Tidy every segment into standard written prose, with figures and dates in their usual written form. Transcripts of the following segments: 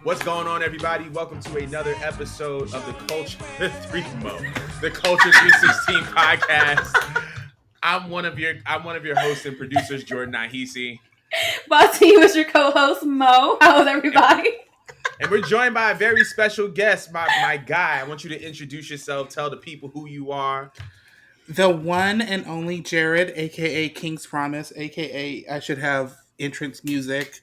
What's going on, everybody? Welcome to another episode of the Culture the Culture 316 podcast. I'm one of your hosts and producers, Jordan Nahisi. Bossy was your co-host, Mo. How's And, everybody? and we're joined by a very special guest, my guy. I want you to introduce yourself, tell the people who you are. The one and only Jorrad, aka King's Promise, aka I should have entrance music.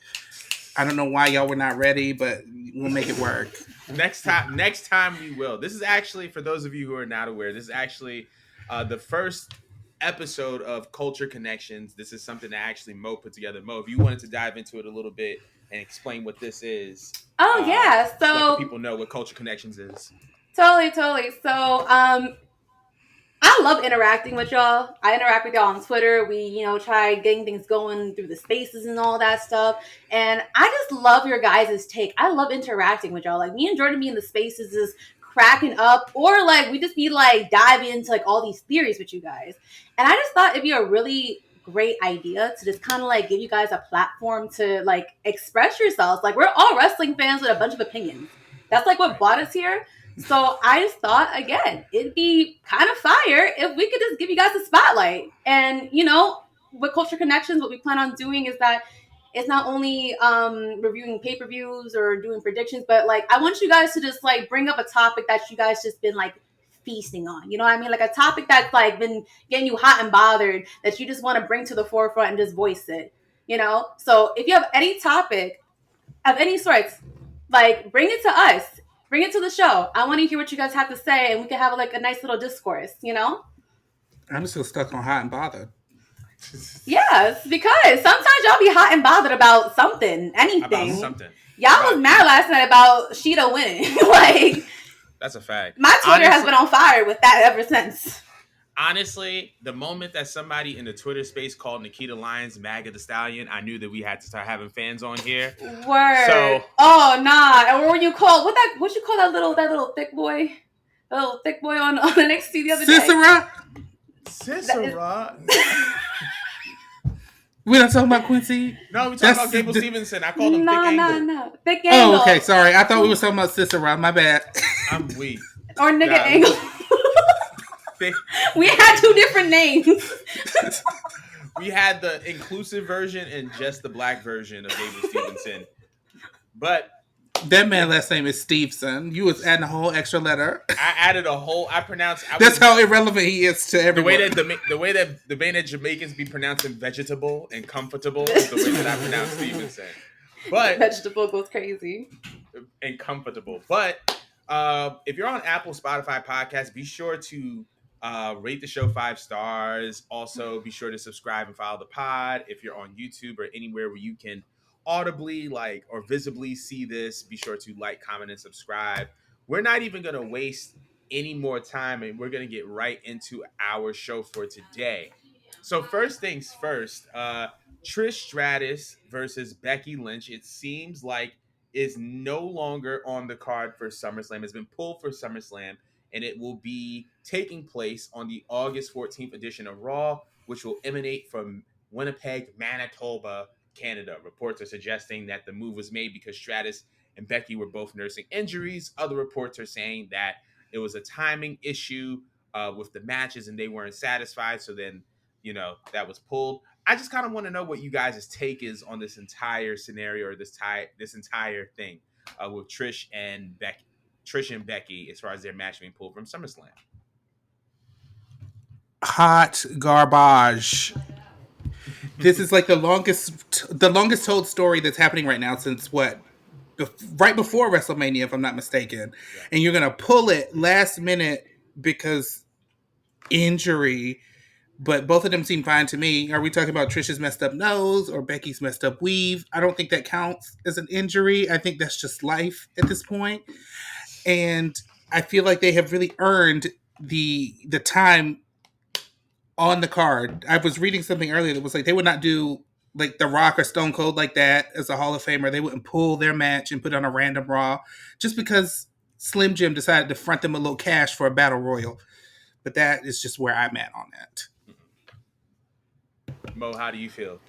I don't know why y'all were not ready, but we'll make it work. Next time we will. This is actually, for those of you who are not aware, this is actually the first episode of Culture Connections. This is something that actually Mo put together. Mo, if you wanted to dive into it a little bit and explain what this is, Oh yeah, let the so people know what Culture Connections is. totally. I love interacting with y'all. I interact with y'all on Twitter. We, try getting things going through the spaces and all that stuff. And I just love your guys' take. I love interacting with y'all. Like me and Jordan be in the spaces is cracking up, or like we just be like diving into like all these theories with you guys. And I just thought it'd be a really great idea to just kind of like give you guys a platform to like express yourselves. Like we're all wrestling fans with a bunch of opinions. That's like what brought us here. So I just thought, again, it'd be kind of fire if we could just give you guys a spotlight. And, with Culture Connections, what we plan on doing is that it's not only reviewing pay-per-views or doing predictions, but, like, I want you guys to just, like, bring up a topic that you guys just been, like, feasting on. You know what I mean? Like, a topic that's, like, been getting you hot and bothered that you just want to bring to the forefront and just voice it, So if you have any topic of any sorts, like, bring it to us. Bring it to the show. I want to hear what you guys have to say, and we can have like a nice little discourse. I'm still stuck on hot and bothered. Yes, because sometimes y'all be hot and bothered about something, anything. About something. Y'all was mad last night about Sheeta winning. Like, that's a fact. My Twitter has been on fire with that ever since. Honestly, the moment that somebody in the Twitter space called Nikita Lyons MAGA the Stallion, I knew that we had to start having fans on here. Word. So, oh nah. Or when you call what you call that little thick boy? The little thick boy on NXT the other day. Cicera. We're not talking about Quincy. No, we're talking about Gable Stevenson. I called him Thick Angle. No. Thick Angle. Oh, okay. Sorry. I thought we were talking about Cicera. My bad. I'm weak. Or Nigga Angle. We had two different names. We had the inclusive version and just the black version of Gable Stevenson. But that man's last name is Stevenson. You was adding a whole extra letter. I added a whole. That's how irrelevant he is to everyone. The way that Jamaicans be pronouncing vegetable and comfortable is the way that I pronounce Stevenson. But vegetable goes crazy. And comfortable. But if you're on Apple, Spotify podcast, be sure to rate the show 5 stars. Also, be sure to subscribe and follow the pod. If you're on YouTube or anywhere where you can audibly or visibly see this, be sure to like, comment, and subscribe. We're not even going to waste any more time, and we're going to get right into our show for today. So first things first, Trish Stratus versus Becky Lynch, it seems like is no longer on the card for SummerSlam. It's been pulled for SummerSlam, and it will be taking place on the August 14th edition of Raw, which will emanate from Winnipeg, Manitoba, Canada. Reports are suggesting that the move was made because Stratus and Becky were both nursing injuries. Other reports are saying that it was a timing issue with the matches and they weren't satisfied. So then, that was pulled. I just kind of want to know what you guys' take is on this entire scenario or this entire thing with Trish and Becky as far as their match being pulled from SummerSlam. Hot garbage. This is like the longest told story that's happening right now since right before WrestleMania, if I'm not mistaken. Yeah. And you're gonna pull it last minute because injury, but both of them seem fine to me. Are we talking about Trish's messed up nose or Becky's messed up weave? I don't think that counts as an injury. I think that's just life at this point. And I feel like they have really earned the time on the card. I was reading something earlier that was like they would not do like The Rock or Stone Cold like that as a Hall of Famer. They wouldn't pull their match and put on a random Raw just because Slim Jim decided to front them a little cash for a battle royal. But that is just where I'm at on that. Mo, how do you feel?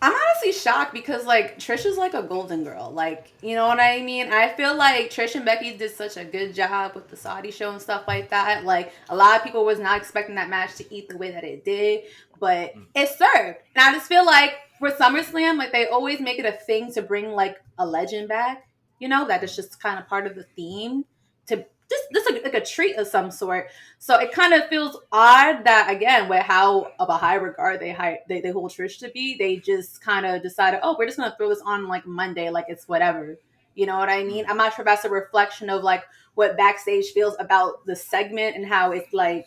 I'm honestly shocked because like Trish is like a golden girl. Like, you know what I mean? I feel like Trish and Becky did such a good job with the Saudi show and stuff like that. Like a lot of people was not expecting that match to eat the way that it did, but Mm, it served. And I just feel like for SummerSlam, like they always make it a thing to bring like a legend back. You know, that is mm, just kind of part of the theme to just like a treat of some sort. So it kind of feels odd that again, with how of a high regard they hold Trish to be, they just kind of decided, oh, we're just gonna throw this on like Monday, like it's whatever. You know what I mean? mm. I'm not sure if that's a reflection of like what backstage feels about the segment and how it's like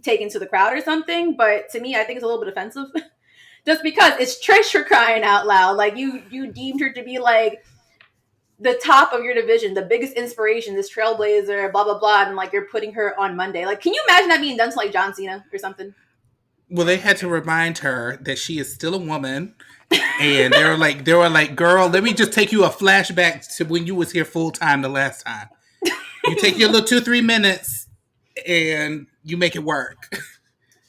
taken to the crowd or something. But to me, I think it's a little bit offensive. Just because it's Trish for crying out loud. Like you deemed her to be like the top of your division, the biggest inspiration, this trailblazer, blah blah blah, and like you're putting her on Monday. Like, can you imagine that being done to like John Cena or something? Well, they had to remind her that she is still a woman, and they were like, "Girl, let me just take you a flashback to when you was here full time the last time. You take your little 2-3 minutes, and you make it work."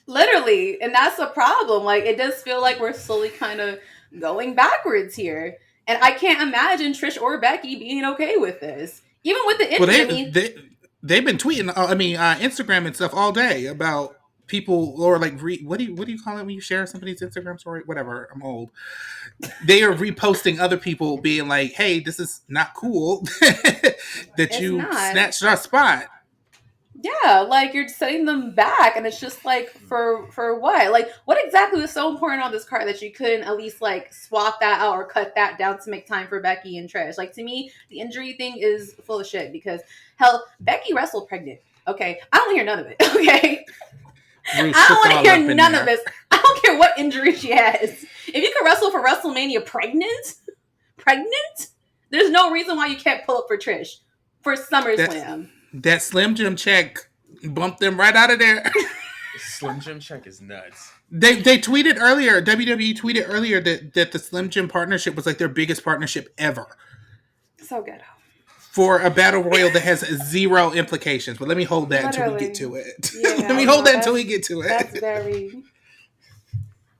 Literally, and that's the problem. Like, it does feel like we're slowly kind of going backwards here, and I can't imagine Trish or Becky being okay with this, even with the Well, injury. I mean, they've been tweeting. Instagram and stuff all day about people, or like what do you call it when you share somebody's Instagram story? Whatever. I'm old. They are reposting other people being like, "Hey, this is not cool that it's you not. snatched our spot." Yeah, like you're setting them back, and it's just like for what? Like, what exactly was so important on this card that you couldn't at least like swap that out or cut that down to make time for Becky and Trish? Like to me, the injury thing is full of shit because hell, Becky wrestled pregnant. Okay, I don't want to hear none of it. Okay, Ruth I don't hooked want to all up hear in none of there. this. I don't care what injury she has. If you can wrestle for WrestleMania pregnant, there's no reason why you can't pull up for Trish for That SummerSlam. that Slim Jim check bumped them right out of there. Slim Jim check is nuts. They tweeted earlier. WWE tweeted earlier that the Slim Jim partnership was like their biggest partnership ever So good. for a battle royal that has zero implications. But let me hold that until we get Literally. to it. Let Yeah, me hold no, that until we get to that's it. very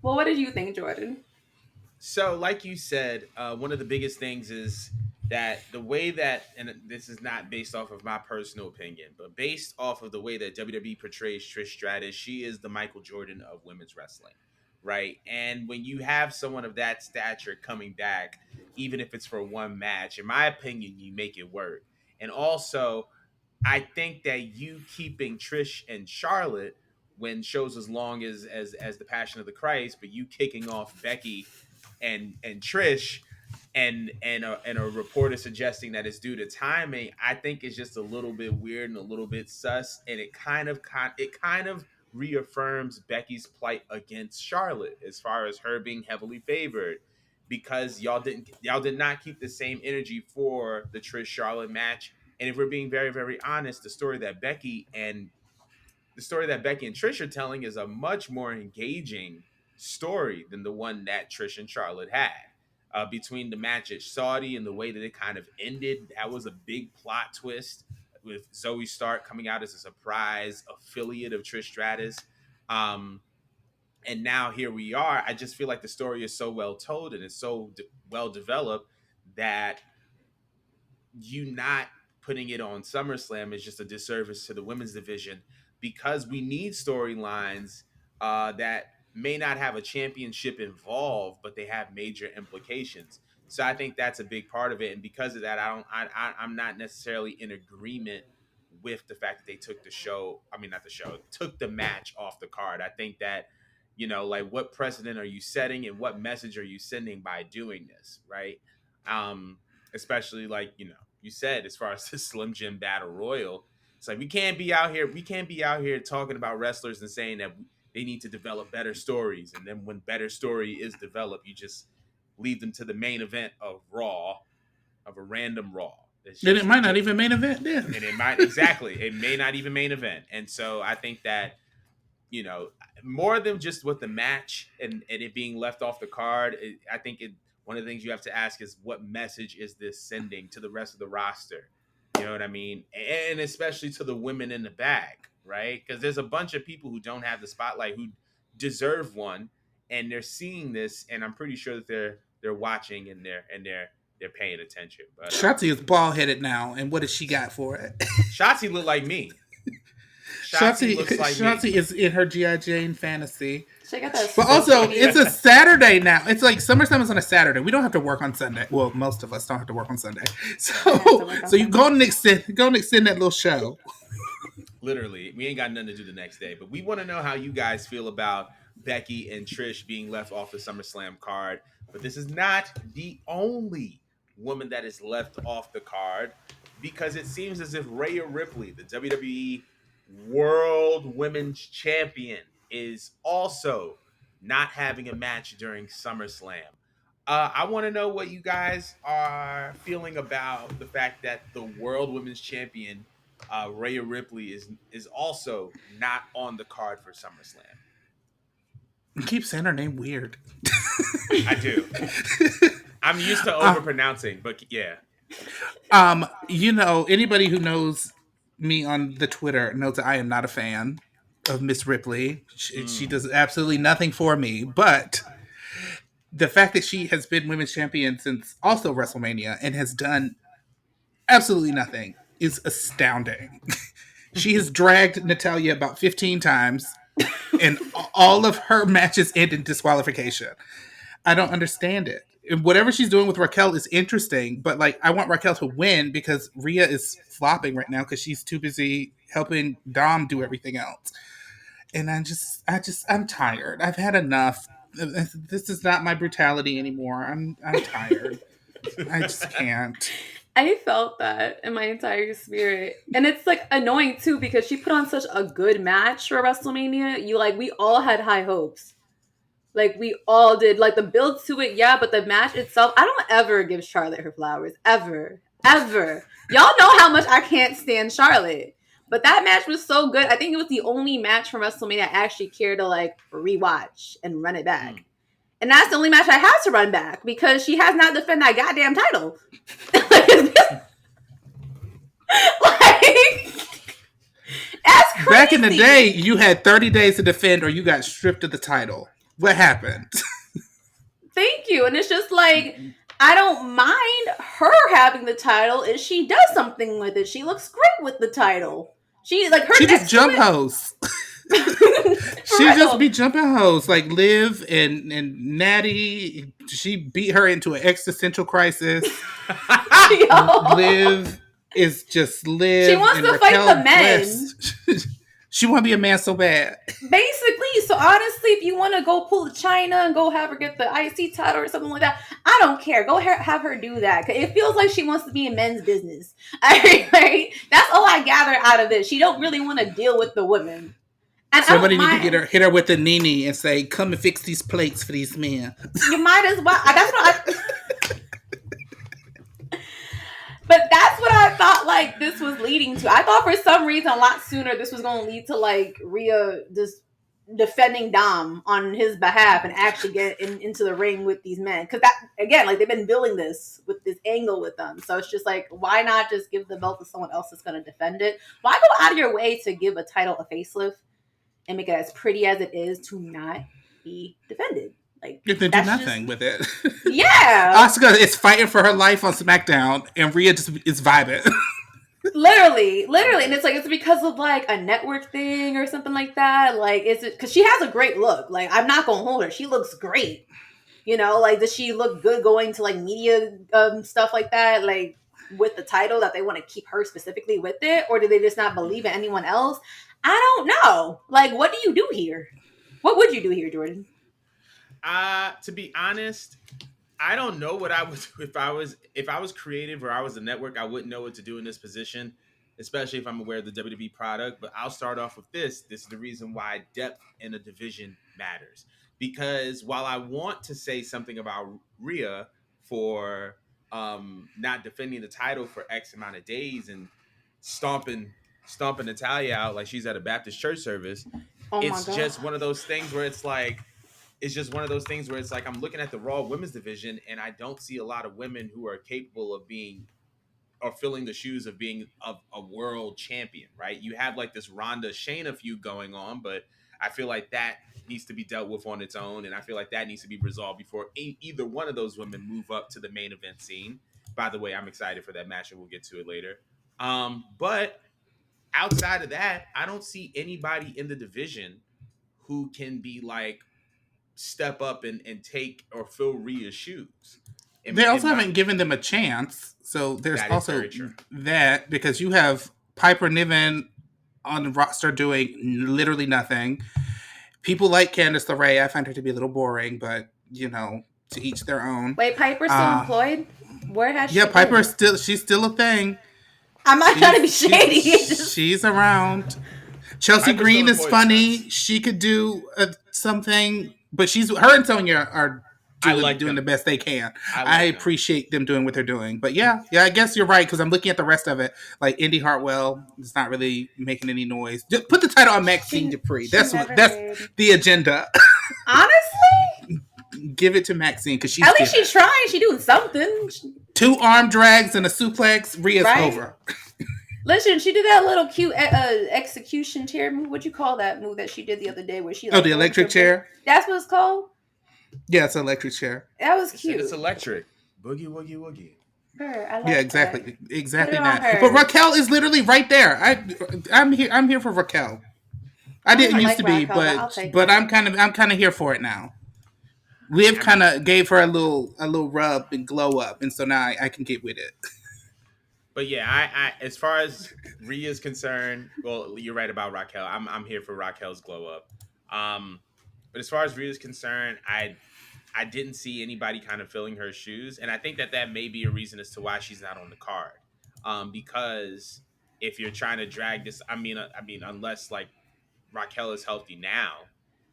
well. What did you think, Jordan? So, like you said, one of the biggest things is that the way that, and this is not based off of my personal opinion, but based off of the way that WWE portrays Trish Stratus, she is the Michael Jordan of women's wrestling, right? And when you have someone of that stature coming back, even if it's for one match, in my opinion, you make it work. And also, I think that you keeping Trish and Charlotte when shows as long as the Passion of the Christ, but you kicking off Becky and Trish and a reporter suggesting that it's due to timing, I think is just a little bit weird and a little bit sus, and it kind of reaffirms Becky's plight against Charlotte as far as her being heavily favored because y'all did not keep the same energy for the Trish Charlotte match. And if we're being very very honest, the story that Becky and Trish are telling is a much more engaging story than the one that Trish and Charlotte had. Between the match at Saudi and the way that it kind of ended, that was a big plot twist with Zoe Stark coming out as a surprise affiliate of Trish Stratus. Um, and now here we are. I just feel like the story is so well told and it's so well developed that you not putting it on SummerSlam is just a disservice to the women's division because we need storylines that may not have a championship involved, but they have major implications. So I think that's a big part of it, and because of that, I'm not necessarily in agreement with the fact that they took the show. I mean, not the show, took the match off the card. I think that like what precedent are you setting and what message are you sending by doing this, right? Um, Especially like you said as far as the Slim Jim Battle Royal. It's like we can't be out here talking about wrestlers and saying that they need to develop better stories, and then when better story is developed, you just lead them to the main event of Raw, of a random Raw. It's Then it just might not even main event then. and it may not even main event, and so I think that you know, more than just with the match and it being left off the card. I think one of the things you have to ask is what message is this sending to the rest of the roster? You know what I mean? And especially to the women in the back, right? Because there's a bunch of people who don't have the spotlight who deserve one. and they're seeing this, and I'm pretty sure that they're watching and they're paying attention. But Shotzi is bald headed now, and what does she got for it? Shotzi look like me. Shotzi Shotzi, looks like me. Shotzi is in her GI Jane fantasy. She got that But so also, pretty. it's a Saturday now. It's like Summerslam is on a Saturday. We don't have to work on Sunday. Well, most of us don't have to work on Sunday. So you go and extend that little show. Literally, we ain't got nothing to do the next day. But we want to know how you guys feel about Becky and Trish being left off the SummerSlam card. But this is not the only woman that is left off the card, because it seems as if Rhea Ripley, the WWE World Women's Champion, is also not having a match during SummerSlam. I want to know what you guys are feeling about the fact that the World Women's Champion, Rhea Ripley, is also not on the card for SummerSlam. You keep saying her name weird. I do. I'm used to overpronouncing, but yeah. Anybody who knows me on the Twitter knows that I am not a fan of Miss Ripley. She does absolutely nothing for me, but the fact that she has been women's champion since also WrestleMania and has done absolutely nothing is astounding. She has dragged Natalya about 15 times, and all of her matches end in disqualification. I don't understand it. And whatever she's doing with Raquel is interesting, but like I want Raquel to win because Rhea is flopping right now because she's too busy helping Dom do everything else. And I'm tired. I've had enough. This is not my brutality anymore. I'm tired. I just can't. I felt that in my entire spirit. And it's like annoying too because she put on such a good match for WrestleMania. We all had high hopes. Like we all did. Like the build to it, yeah, but the match itself, I don't ever give Charlotte her flowers. Ever. Ever. Y'all know how much I can't stand Charlotte. But that match was so good. I think it was the only match from WrestleMania I actually care to like rewatch and run it back. And that's the only match I have to run back because she has not defended that goddamn title. That's crazy. Back in the day, you had 30 days to defend or you got stripped of the title. What happened? Thank you. And it's just like, I don't mind her having the title if she does something with it. She looks great with the title. She just jump hosts. She just be jumping hoes like Liv and Natty. She beat her into an existential crisis. Liv is just Liv. She wants to Raquel fight the men. She want to be a man so bad. Basically, so honestly, if you want to go pull the China and go have her get the IC title or something like that, I don't care. Go have her do that. It feels like she wants to be in men's business. Right? That's all I gather out of this. She don't really want to deal with the women. And somebody need to hit her with the nini and say, "Come and fix these plates for these men." You might as well. That's what But that's what I thought like this was leading to. I thought for some reason a lot sooner this was going to lead to like Rhea just defending Dom on his behalf and actually get into the ring with these men. Because that, again, like they've been building this with this angle with them. So it's just like, why not just give the belt to someone else that's going to defend it? Why go out of your way to give a title a facelift and make it as pretty as it is to not be defended? Like, you can do nothing with it. Yeah. Asuka is fighting for her life on SmackDown, and Rhea just is vibing. Literally. And it's like, it's because of like a network thing or something like that. Like, is it because she has a great look? Like, I'm not going to hold her. She looks great. You know, like, does she look good going to like media stuff like that? Like, with the title that they want to keep her specifically with it? Or do they just not believe in anyone else? I don't know. Like, what do you do here? What would you do here, Jordan? To be honest, I don't know what I would do if I was creative or I was the network. I wouldn't know what to do in this position, especially if I'm aware of the WWE product. But I'll start off with this. This is the reason why depth in a division matters. Because while I want to say something about Rhea for not defending the title for X amount of days and stomping Natalya out like she's at a Baptist church service, it's just one of those things where it's like. I'm looking at the Raw women's division and I don't see a lot of women who are capable of being or filling the shoes of being a world champion, right? You have like this Ronda Shayna feud going on, but I feel like that needs to be dealt with on its own, and I feel like that needs to be resolved before either one of those women move up to the main event scene. By the way, I'm excited for that match, and we'll get to it later. But outside of that, I don't see anybody in the division who can be like step up and take or fill Rhea's shoes. They also haven't given them a chance. So there's That is also very true. that, because you have Piper Niven on the roster doing literally nothing. People like Candice LeRae. I find her to be a little boring, but to each their own. Wait, Piper's still employed? Where has she been? Piper she's still a thing. I'm not trying to be shady. She's around. Chelsea Piper's Green is funny. Sense. She could do something, but her and Sonya are doing the best they can. I appreciate them doing what they're doing. But yeah, I guess you're right, because I'm looking at the rest of it. Like Indy Hartwell is not really making any noise. Just put the title on Maxine Dupree. That's the agenda. Honestly, give it to Maxine, because at least she's trying. She's doing something. 2 arm drags and a suplex. Rhea's over. Listen, she did that little cute execution chair move. What'd you call that move that she did the other day where she... the electric chair? That's what it's called? Yeah, it's an electric chair. That was cute. It's electric. Boogie, woogie, woogie. I like exactly. that. Exactly that. But Raquel is literally right there. I'm here for Raquel. I didn't used to be, but I'm kind of here for it now. Liv kind of gave her a little rub and glow up, and so now I can get with it. But yeah, I as far as Rhea is concerned, well, you're right about Raquel. I'm here for Raquel's glow up. But as far as Rhea is concerned, I didn't see anybody kind of filling her shoes, and I think that may be a reason as to why she's not on the card. Because if you're trying to drag this, I mean, unless like Raquel is healthy now,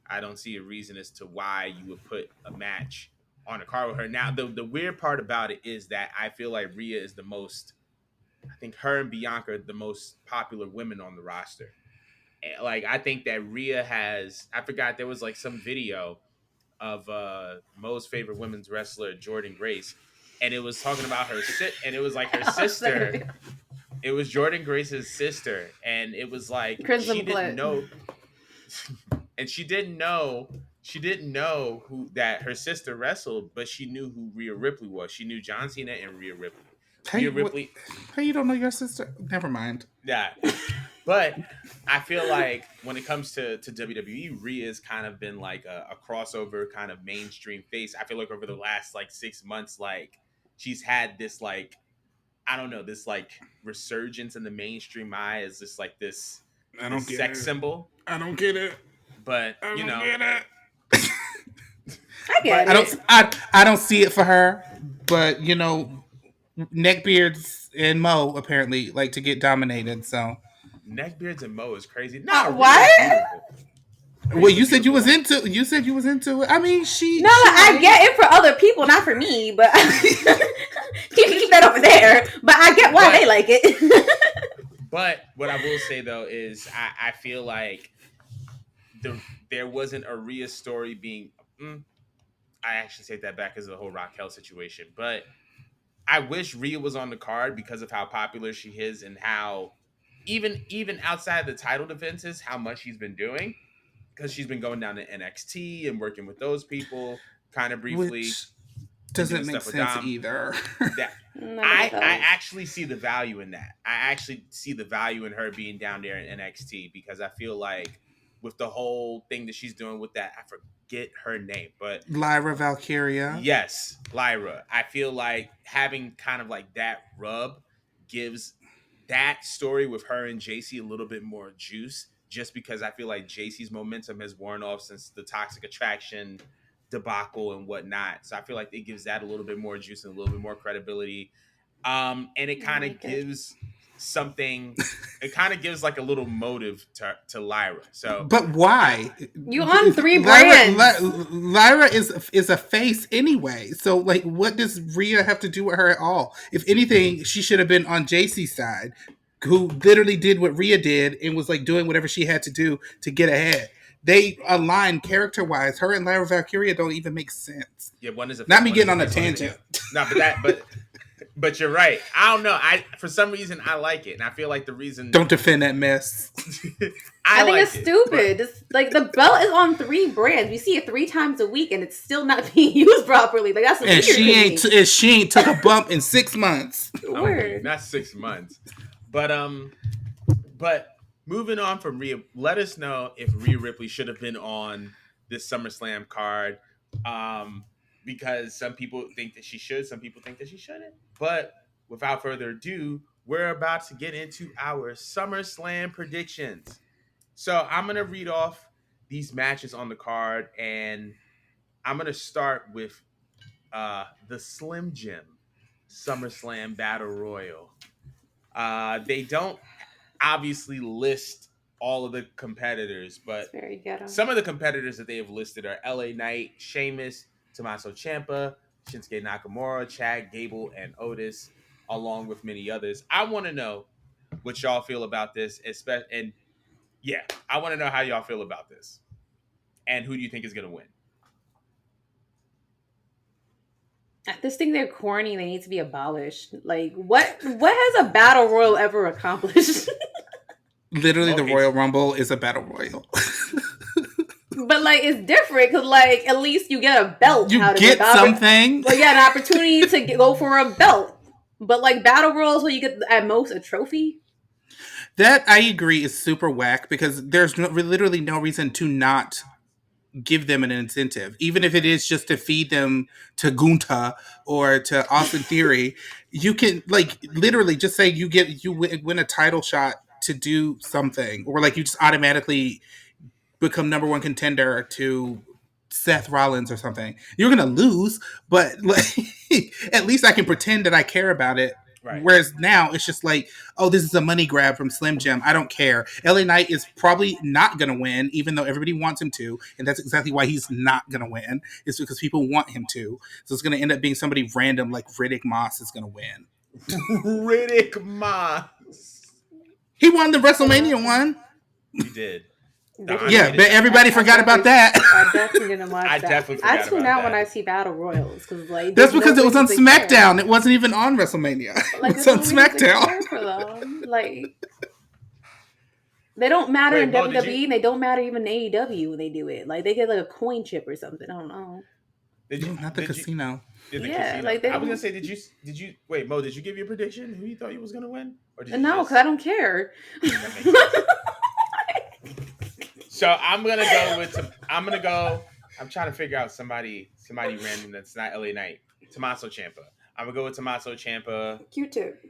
I don't see a reason as to why you would put a match on the card with her. Now, the weird part about it is that I feel like Rhea is the most. I think her and Bianca are the most popular women on the roster. And like, I think that Rhea has, I forgot, there was like some video of Mo's favorite women's wrestler, Jordan Grace. And it was talking about and it was like her sister. It was Jordan Grace's sister. And it was like, Crimson she didn't know. And she didn't know who that her sister wrestled, but she knew who Rhea Ripley was. She knew John Cena and Rhea Ripley. Ripley. How you don't know your sister? Never mind. Yeah. But I feel like when it comes to WWE, Rhea's kind of been like a crossover kind of mainstream face. I feel like over the last like 6 months, like she's had this like, I don't know, this like resurgence in the mainstream eye as just like this sex symbol. I don't get it. But I you know, get it. I get it. I don't see it for her, but neckbeards and Mo apparently like to get dominated. So neckbeards and Mo is crazy. What? Well, you said you was into it. I mean, I get it for other people, not for me. But you can keep that over there. But I get why they like it. But what I will say though is, I feel like there wasn't a Rhea story being. I actually take that back because of the whole Raquel situation. But I wish Rhea was on the card because of how popular she is and how even outside the title defenses, how much she's been doing. Because she's been going down to NXT and working with those people kind of briefly. Which doesn't make sense either. I actually see the value in that. I actually see the value in her being down there in NXT because I feel like with the whole thing that she's doing with that, I forget her name, but Lyra Valkyria. Yes, Lyra. I feel like having kind of like that rub gives that story with her and JC a little bit more juice. Just because I feel like JC's momentum has worn off since the Toxic Attraction debacle and whatnot. So I feel like it gives that a little bit more juice and a little bit more credibility. And it kind of gives something, it kind of gives like a little motive to Lyra. So, but why? You on 3 brands. Lyra is a face anyway. So like, what does Rhea have to do with her at all? If anything, she should have been on JC's side, who literally did what Rhea did and was like doing whatever she had to do to get ahead. They align character-wise. Her and Lyra Valkyria don't even make sense. Yeah, one is a not me getting on a tangent. No, but But you're right. I don't know. For some reason I like it, and I feel like the reason Don't defend that mess. I I think like it's it. stupid. Just like the belt is on 3 brands. We see it 3 times a week, and it's still not being used properly. Like that's And weird to me. she ain't took a bump in 6 months. I'm weak. Word. Not 6 months, but moving on from Rhea, let us know if Rhea Ripley should have been on this SummerSlam card. Um, because some people think that she should, some people think that she shouldn't. But without further ado, we're about to get into our SummerSlam predictions. So I'm gonna read off these matches on the card, and I'm gonna start with the Slim Jim SummerSlam Battle Royal. They don't obviously list all of the competitors, It's but very ghetto. some of the competitors that they have listed are LA Knight, Sheamus, Tommaso Ciampa, Shinsuke Nakamura, Chad Gable, and Otis, along with many others. I want to know what y'all feel about this, and yeah, I want to know how y'all feel about this, and who do you think is going to win? I just think they're corny. They need to be abolished. Like what? What has a battle royal ever accomplished? Literally, the Okay. Royal Rumble is a battle royal. But like it's different because like at least you get a belt. You out of get it. something. Well, yeah, an opportunity to go for a belt. But like battle royals, where you get at most a trophy. That I agree is super whack because there's literally no reason to not give them an incentive, even if it is just to feed them to Gunta or to Austin Theory. You can like literally just say you win a title shot to do something, or like you just automatically become number one contender to Seth Rollins or something. You're gonna lose, but like at least I can pretend that I care about it. Right. Whereas now it's just like, oh, this is a money grab from Slim Jim. I don't care. LA Knight is probably not gonna win, even though everybody wants him to, and that's exactly why he's not gonna win. It's because people want him to. So it's gonna end up being somebody random like Riddick Moss is gonna win. Riddick Moss. He won the WrestleMania one. He did. Yeah, but everybody forgot about that. I definitely didn't watch I that. definitely forgot I tune about out when that. I see battle royals because like That's there's because no it was on reason to care. SmackDown. It wasn't even on WrestleMania. Like, It was there's on no reason to SmackDown. care for them. Like they don't matter Wait, in Mo, did WWE you- and they don't matter even in AEW when they do it. Like they get like a coin chip or something. I don't know. Did you, No, not the did you- casino. did the Yeah, casino. like, they I was gonna don't- say, did you wait, Mo? Did you give your prediction? Who you thought you was gonna win? Or did you No, just- because I don't care. That makes sense. So I'm gonna go with. I'm trying to figure out somebody random that's not LA Knight. Tommaso Ciampa. I'm gonna go with Tommaso Ciampa. Q-tip.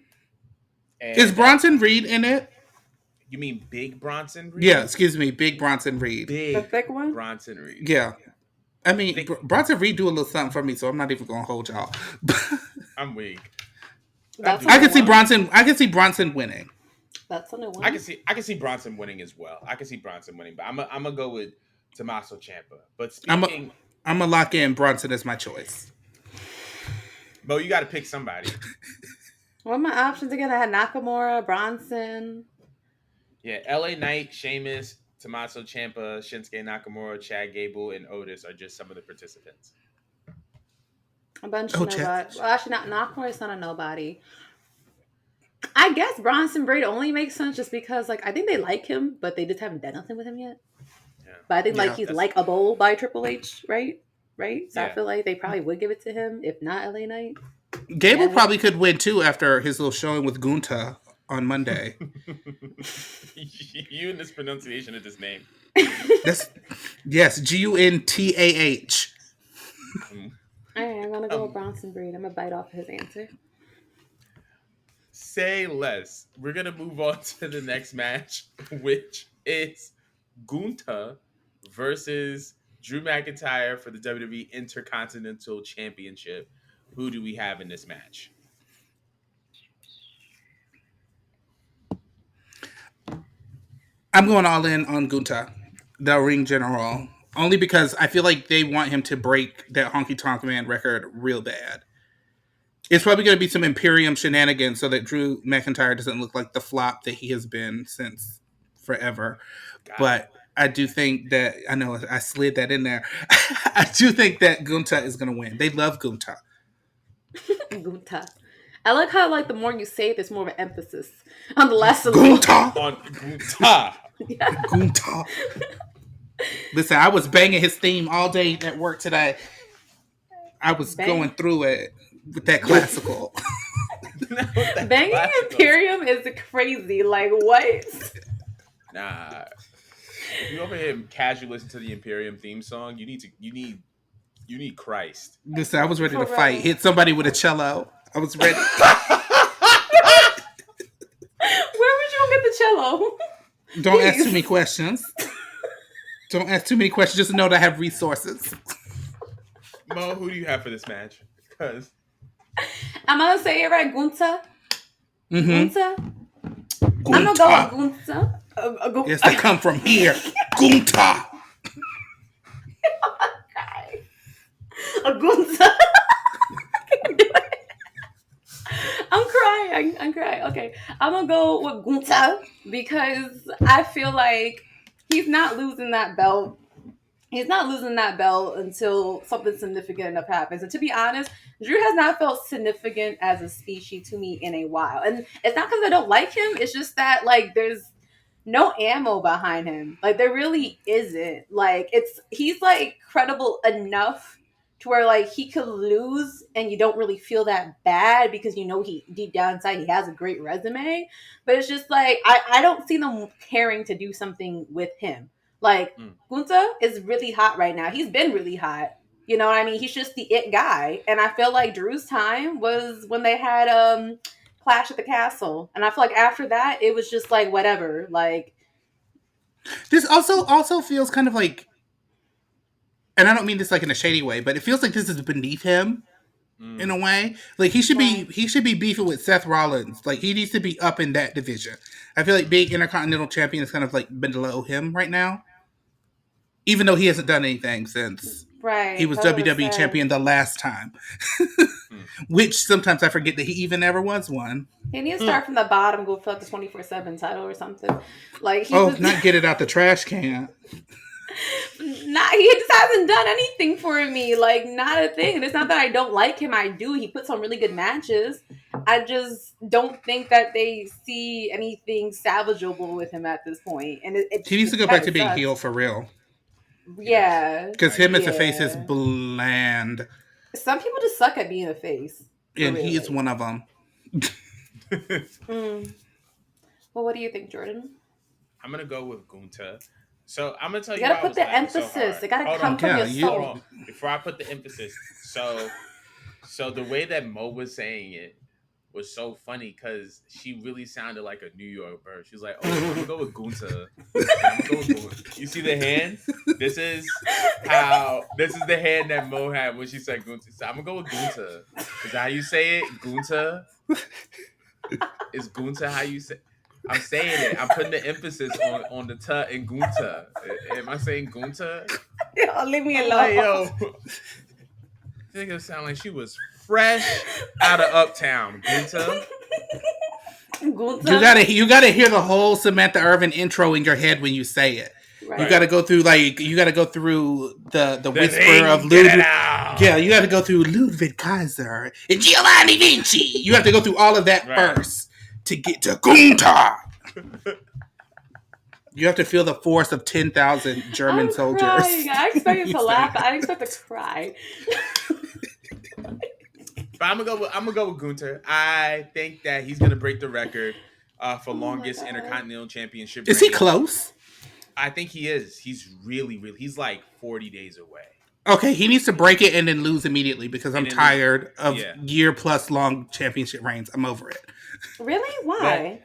And, Is Bronson Reed in it? You mean Big Bronson Reed? Yeah, excuse me, Big Bronson Reed. Big The thick one? Bronson Reed. Yeah. I mean, Think- Bronson Reed do a little something for me, so I'm not even gonna hold y'all. I'm weak. That's I a can new see one. Bronson. I can see Bronson winning. That's a new one. I can see Bronson winning as well. I can see Bronson winning, but I'm gonna go with Tommaso Ciampa. But speaking, I'm gonna lock in Bronson as my choice. Bo, you got to pick somebody. What are my options again? I had Nakamura, Bronson. Yeah, LA Knight, Sheamus, Tommaso Ciampa, Shinsuke Nakamura, Chad Gable, and Otis are just some of the participants. A bunch Oh, of nobody. Well, actually, not Nakamura is not a nobody. I guess Bronson Reed only makes sense just because, like, I think they like him, but they just haven't done nothing with him yet. Yeah. But I think, like, Yeah, he's that's- like a bowl by Triple H, right? Right? So Yeah. I feel like they probably would give it to him, if not LA Knight. Gable Yeah. probably could win too after his little showing with Gunta on Monday. You and this pronunciation of this name. That's yes, Guntah. All right, I'm going to go with Bronson Reed. I'm going to bite off his answer. Say less. We're gonna move on to the next match, which is Gunta versus Drew McIntyre for the WWE Intercontinental Championship. Who do we have in this match? I'm going all in on Gunta, the ring general, only because I feel like they want him to break that Honky Tonk Man record real bad. It's probably going to be some Imperium shenanigans so that Drew McIntyre doesn't look like the flop that he has been since forever. Got But I do think that, I know I slid that in there. I do think that Gunta is going to win. They love Gunta. Gunta. I like how like the more you say it, there's more of an emphasis on the last syllable. Gunta. On Gunta. Yeah. Gunta. Listen, I was banging his theme all day at work today. I was going Bang. through it with that classical. Banging Imperium is crazy. Like what? Nah. If you over here casually listen to the Imperium theme song, you need Christ. Listen, I was ready For to fight. real. Hit somebody with a cello. I was ready. Where would you get the cello? Don't ask Please. too many questions. Don't ask too many questions. Just know that I have resources. Mo, who do you have for this match? Because I'm gonna say it right, Gunta. Mm-hmm. Gunta. I'm gonna go with Gunta. Yes, they come from here. Gunta. A Gunta. I can't do it. I'm crying. Okay. I'm gonna go with Gunta because I feel like he's not losing that belt. He's not losing that belt until something significant enough happens. And to be honest, Drew has not felt significant as a species to me in a while. And it's not because I don't like him. It's just that like there's no ammo behind him. Like there really isn't. Like he's like credible enough to where like he could lose and you don't really feel that bad because you know he deep down inside he has a great resume. But it's just like I don't see them caring to do something with him. Like Gunta is really hot right now. He's been really hot. You know what I mean? He's just the it guy. And I feel like Drew's time was when they had Clash at the Castle. And I feel like after that it was just like whatever. Like This also feels kind of like, and I don't mean this like in a shady way, but it feels like this is beneath him in a way. Like he should be beefing with Seth Rollins. Like he needs to be up in that division. I feel like being Intercontinental Champion is kind of like below him right now. Even though he hasn't done anything since he was WWE Champion the last time. Which sometimes I forget that he even ever was one. he needs to start from the bottom, go fill up the 24/7 title or something. Like not get it out the trash can. He just hasn't done anything for me. Like not a thing. And it's not that I don't like him. I do. He puts on really good matches. I just don't think that they see anything salvageable with him at this point. And he needs to go back to being heel for real. Yeah. Because him as a face is bland. Some people just suck at being a face. And he is one of them. Well, what do you think, Jordan? I'm going to go with Gunta. So I'm going to tell you gotta put the emphasis. It gotta come from your soul. Hold on. Before I put the emphasis. So the way that Mo was saying it was so funny because she really sounded like a New York bird. She was like, "Oh, I'm gonna go with Gunta. You see the hand? This is the hand that Mo had when she said Gunta. So I'm gonna go with Gunta. Is that how you say it? Gunta? Is Gunta how you say? I'm saying it. I'm putting the emphasis on the ta and Gunta. Am I saying Gunta? Yo, leave me alone. Like, yo, I think it sounded like she was fresh out of Uptown. Gunta. You gotta hear the whole Samantha Irvin intro in your head when you say it. Right. You gotta go through the whisper of Ludwig. Yeah, you gotta go through Ludwig Kaiser and Giovanni Vinci. You have to go through all of that first to get to Gunta. You have to feel the force of 10,000 German soldiers. Crying. I expected to laugh, but I expect to cry. But I'm gonna go with Gunter. I think that he's gonna break the record for longest Intercontinental Championship. Is he close? I think he is. He's really. He's like 40 days away. Okay, he needs to break it and then lose immediately because I'm tired of year-plus long championship reigns. I'm over it. Really? Why?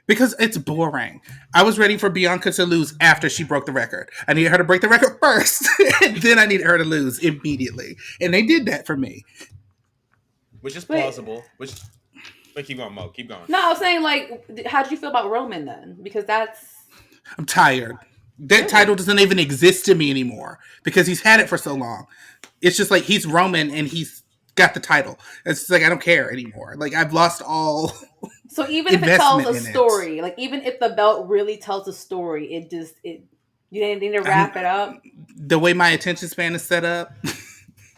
Because it's boring. I was ready for Bianca to lose after she broke the record. I needed her to break the record first, and then I needed her to lose immediately. And they did that for me. Which is plausible. But keep going, Mo. Keep going. No, I was saying, like, how did you feel about Roman then? Because I'm tired. That title doesn't even exist to me anymore because he's had it for so long. It's just like he's Roman and he's got the title. It's just like I don't care anymore. Like I've lost all. So even if it tells a story, like even if the belt really tells a story, you didn't need to wrap it up. The way my attention span is set up.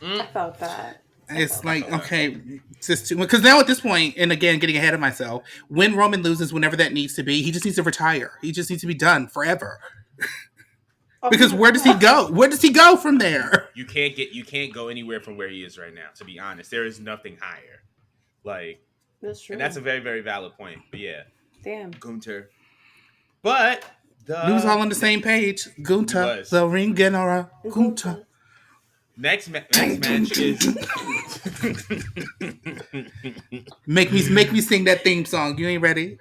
I felt that. It's like, okay, just because now at this point, and again, getting ahead of myself, when Roman loses, whenever that needs to be, he just needs to retire. He just needs to be done forever. Oh Because my where does he God. go? Where does he go from there? You can't go anywhere from where he is right now. To be honest, there is nothing higher. Like, That's and that's true. a very very valid point. But yeah, Damn. Gunter. But We was all the on the same page. we Gunta, was the ring general. Gunta. Gunta. next match is Make me sing that theme song. You ain't ready?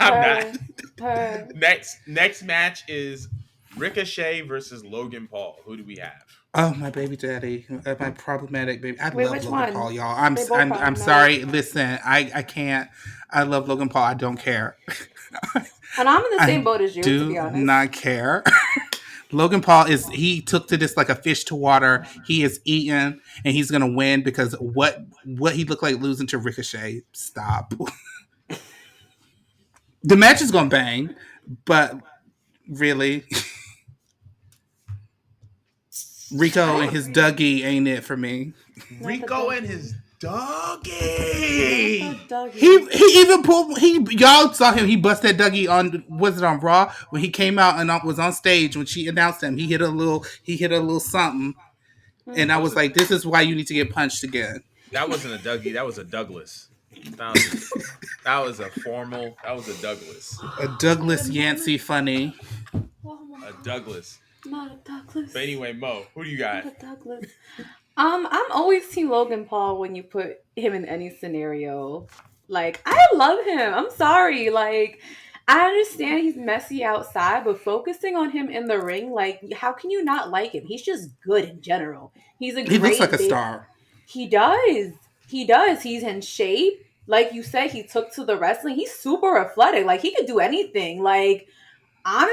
I'm not. Her. Her. Next match is Ricochet versus Logan Paul. Who do we have? Oh, my baby daddy, my problematic baby. I Wait, love which Logan one? Paul, y'all. I'm They both I'm I'm problematic. sorry. Listen, I can't. I love Logan Paul. I don't care. And I'm in the same I boat as you, to be do honest. not care. Logan Paul he took to this like a fish to water. He is eating and he's gonna win because what he looked like losing to Ricochet. Stop. The match is gonna bang, but really, Rico and I his agree. Dougie ain't it for me. Not the Rico and doggy. his Not the doggy. doggy. He even pulled y'all saw him. He busted Dougie on was it on Raw when he came out and was on stage when she announced him. He hit a little something, and I That was was a like, this is why you need to get punched again. that wasn't a Dougie. That was a Douglas. That was a that was a formal. That was a Douglas. A Oh, Douglas good moment. Yancey funny. Oh my A God. Douglas. Not a But Douglas. anyway, Mo, who do you Not got? a Douglas. I'm always Team Logan Paul when you put him in any scenario. Like, I love him. I'm sorry. Like, I understand he's messy outside, but focusing on him in the ring, like, how can you not like him? He's just good in general. He's a He looks like great a big. star. He does. He does. He's in shape. Like you said, he took to the wrestling. He's super athletic. Like, he could do anything. Like, honestly,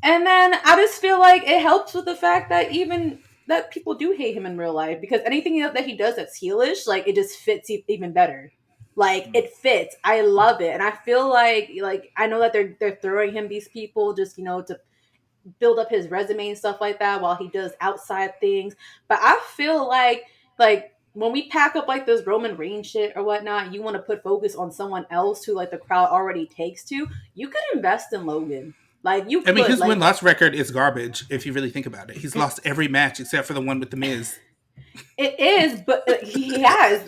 and then I just feel like it helps with the fact that even that people do hate him in real life because anything that he does that's heelish, like it just fits even better. Like Hmm. it fits. I love it, and I feel like I know that they're throwing him these people just to build up his resume and stuff like that while he does outside things. But I feel like when we pack up like this Roman Reigns shit or whatnot, you want to put focus on someone else who like the crowd already takes to. You could invest in Logan. Like you I mean, could his win like loss record is garbage if you really think about it. He's lost every match except for the one with the Miz. it is, but he has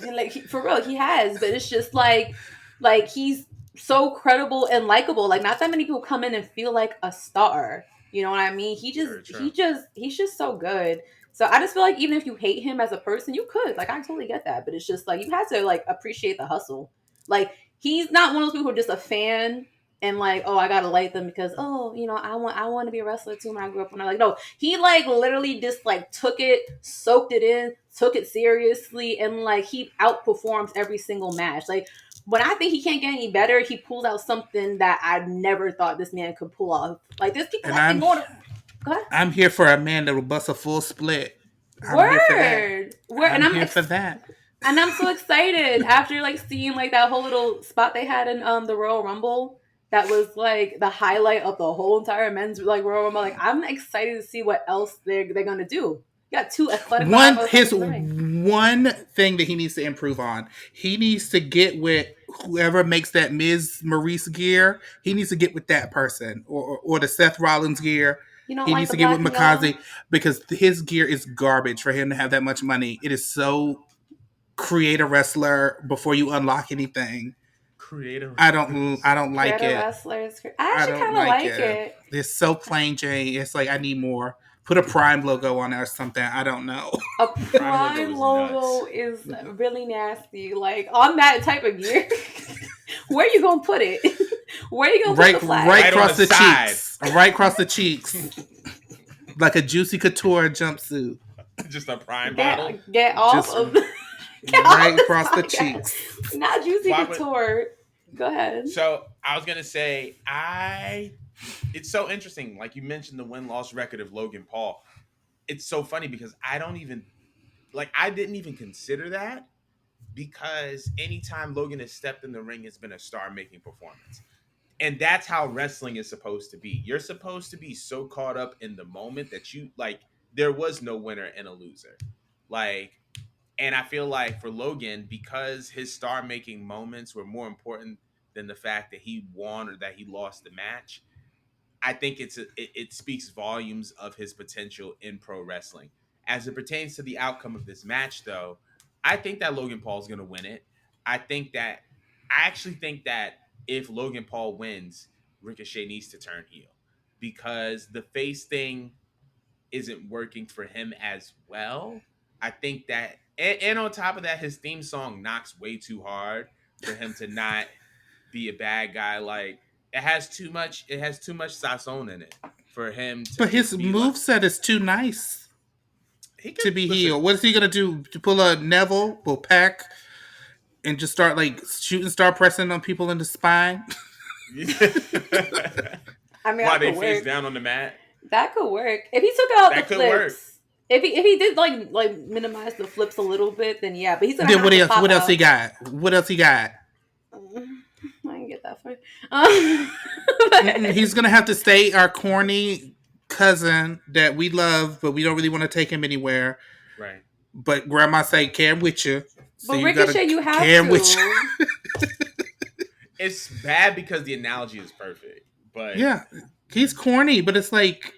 for real he has. But it's just like he's so credible and likable. Like not that many people come in and feel like a star. You know what I mean? Very true. He's just so good. So I just feel like even if you hate him as a person, you could like I totally get that. But it's just like you have to like appreciate the hustle. Like he's not one of those people who are just a fan and like oh I gotta like them because oh I want to be a wrestler too when I grew up and I'm like no he like literally just like took it soaked it in took it seriously and like he outperforms every single match like when I think he can't get any better he pulls out something that I never thought this man could pull off like there's people And that been I'm going to go ahead. I'm here for a man that will bust a full split. I'm here for that. Word I'm here for that. and I'm so excited after like seeing like that whole little spot they had in the Royal Rumble. That was like the highlight of the whole entire men's like Royal Rumble. Like I'm excited to see what else they're gonna do. You got two athletic His motherfuckers in the ring. one thing that he needs to improve on. He needs to get with whoever makes that Ms. Maurice gear. He needs to get with that person or the Seth Rollins gear. You don't He like needs the to get with black and yellow? Makazi because his gear is garbage for him to have that much money. It is so create a wrestler before you unlock anything. Creative. I don't like Creator it. wrestlers. I I actually don't kind of like like it. it. It's so plain Jane. It's like I need more. Put a Prime logo on it or something. I don't know. A Prime logo Prime is nuts. logo is really nasty. Like on that type of gear, where you gonna put it? Where you gonna put the Right flag? Right on across the the side. cheeks. Right across the cheeks. Like a Juicy Couture jumpsuit. Just a prime bottle. Get off Just of get off right this across the podcast. cheeks. Not Juicy Why would- Couture. Go ahead. So I was gonna say it's so interesting. Like you mentioned the win loss record of Logan Paul. It's so funny because I didn't even consider that because anytime Logan has stepped in the ring, it's been a star making performance. And that's how wrestling is supposed to be. You're supposed to be so caught up in the moment that you like there was no winner and a loser. Like And I feel like for Logan, because his star making moments were more important than the fact that he won or that he lost the match, I think it speaks volumes of his potential in pro wrestling. As it pertains to the outcome of this match, though, I think that Logan Paul's going to win it. I think that I actually think that if Logan Paul wins, Ricochet needs to turn heel because the face thing isn't working for him as well. I think that, and on top of that, his theme song knocks way too hard for him to not be a bad guy. Like it has too much sazon in it for him to But his just be like moveset is too nice he to could be listen. healed. What is he gonna do? To pull a Neville, pull Pack, and just start like shooting star pressing on people in the spine? I mean, While that they could face work. down on the mat. That could work. If he took out the That could work. flips, if he did like minimize the flips a little bit, then yeah. But he's gonna Then have what to else? pop What else he out. got? What else he got? I didn't get that far. He's gonna have to stay our corny cousin that we love, but we don't really want to take him anywhere. Right. But Grandma say, "Can with you." So But you gotta Ricochet, you have can with you. to. It's bad because the analogy is perfect. But Yeah, he's corny, but it's like,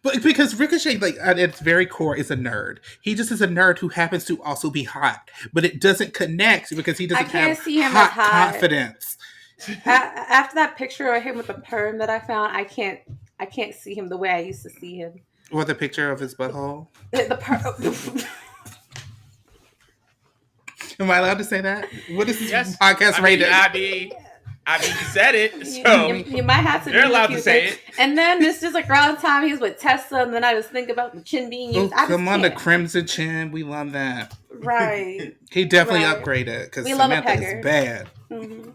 but because Ricochet, like at its very core, is a nerd. He just is a nerd who happens to also be hot, but it doesn't connect because he I doesn't can't have see him as hot hot. confidence. After that picture of him with the perm that I found, I can't see him the way I used to see him. Or the picture of his butthole. The perm. Am I allowed to say that? What is this yes, podcast rated? I mean, you said it, so you might have to. you're do allowed a few to say things. it. And then it's just like around the time he was with Tessa, and then I just think about the chin being Oh, used. I just come on, the can't. crimson chin. We love that. Right. He definitely Right. upgraded because We love a Samantha pegger. is bad. Mm-hmm.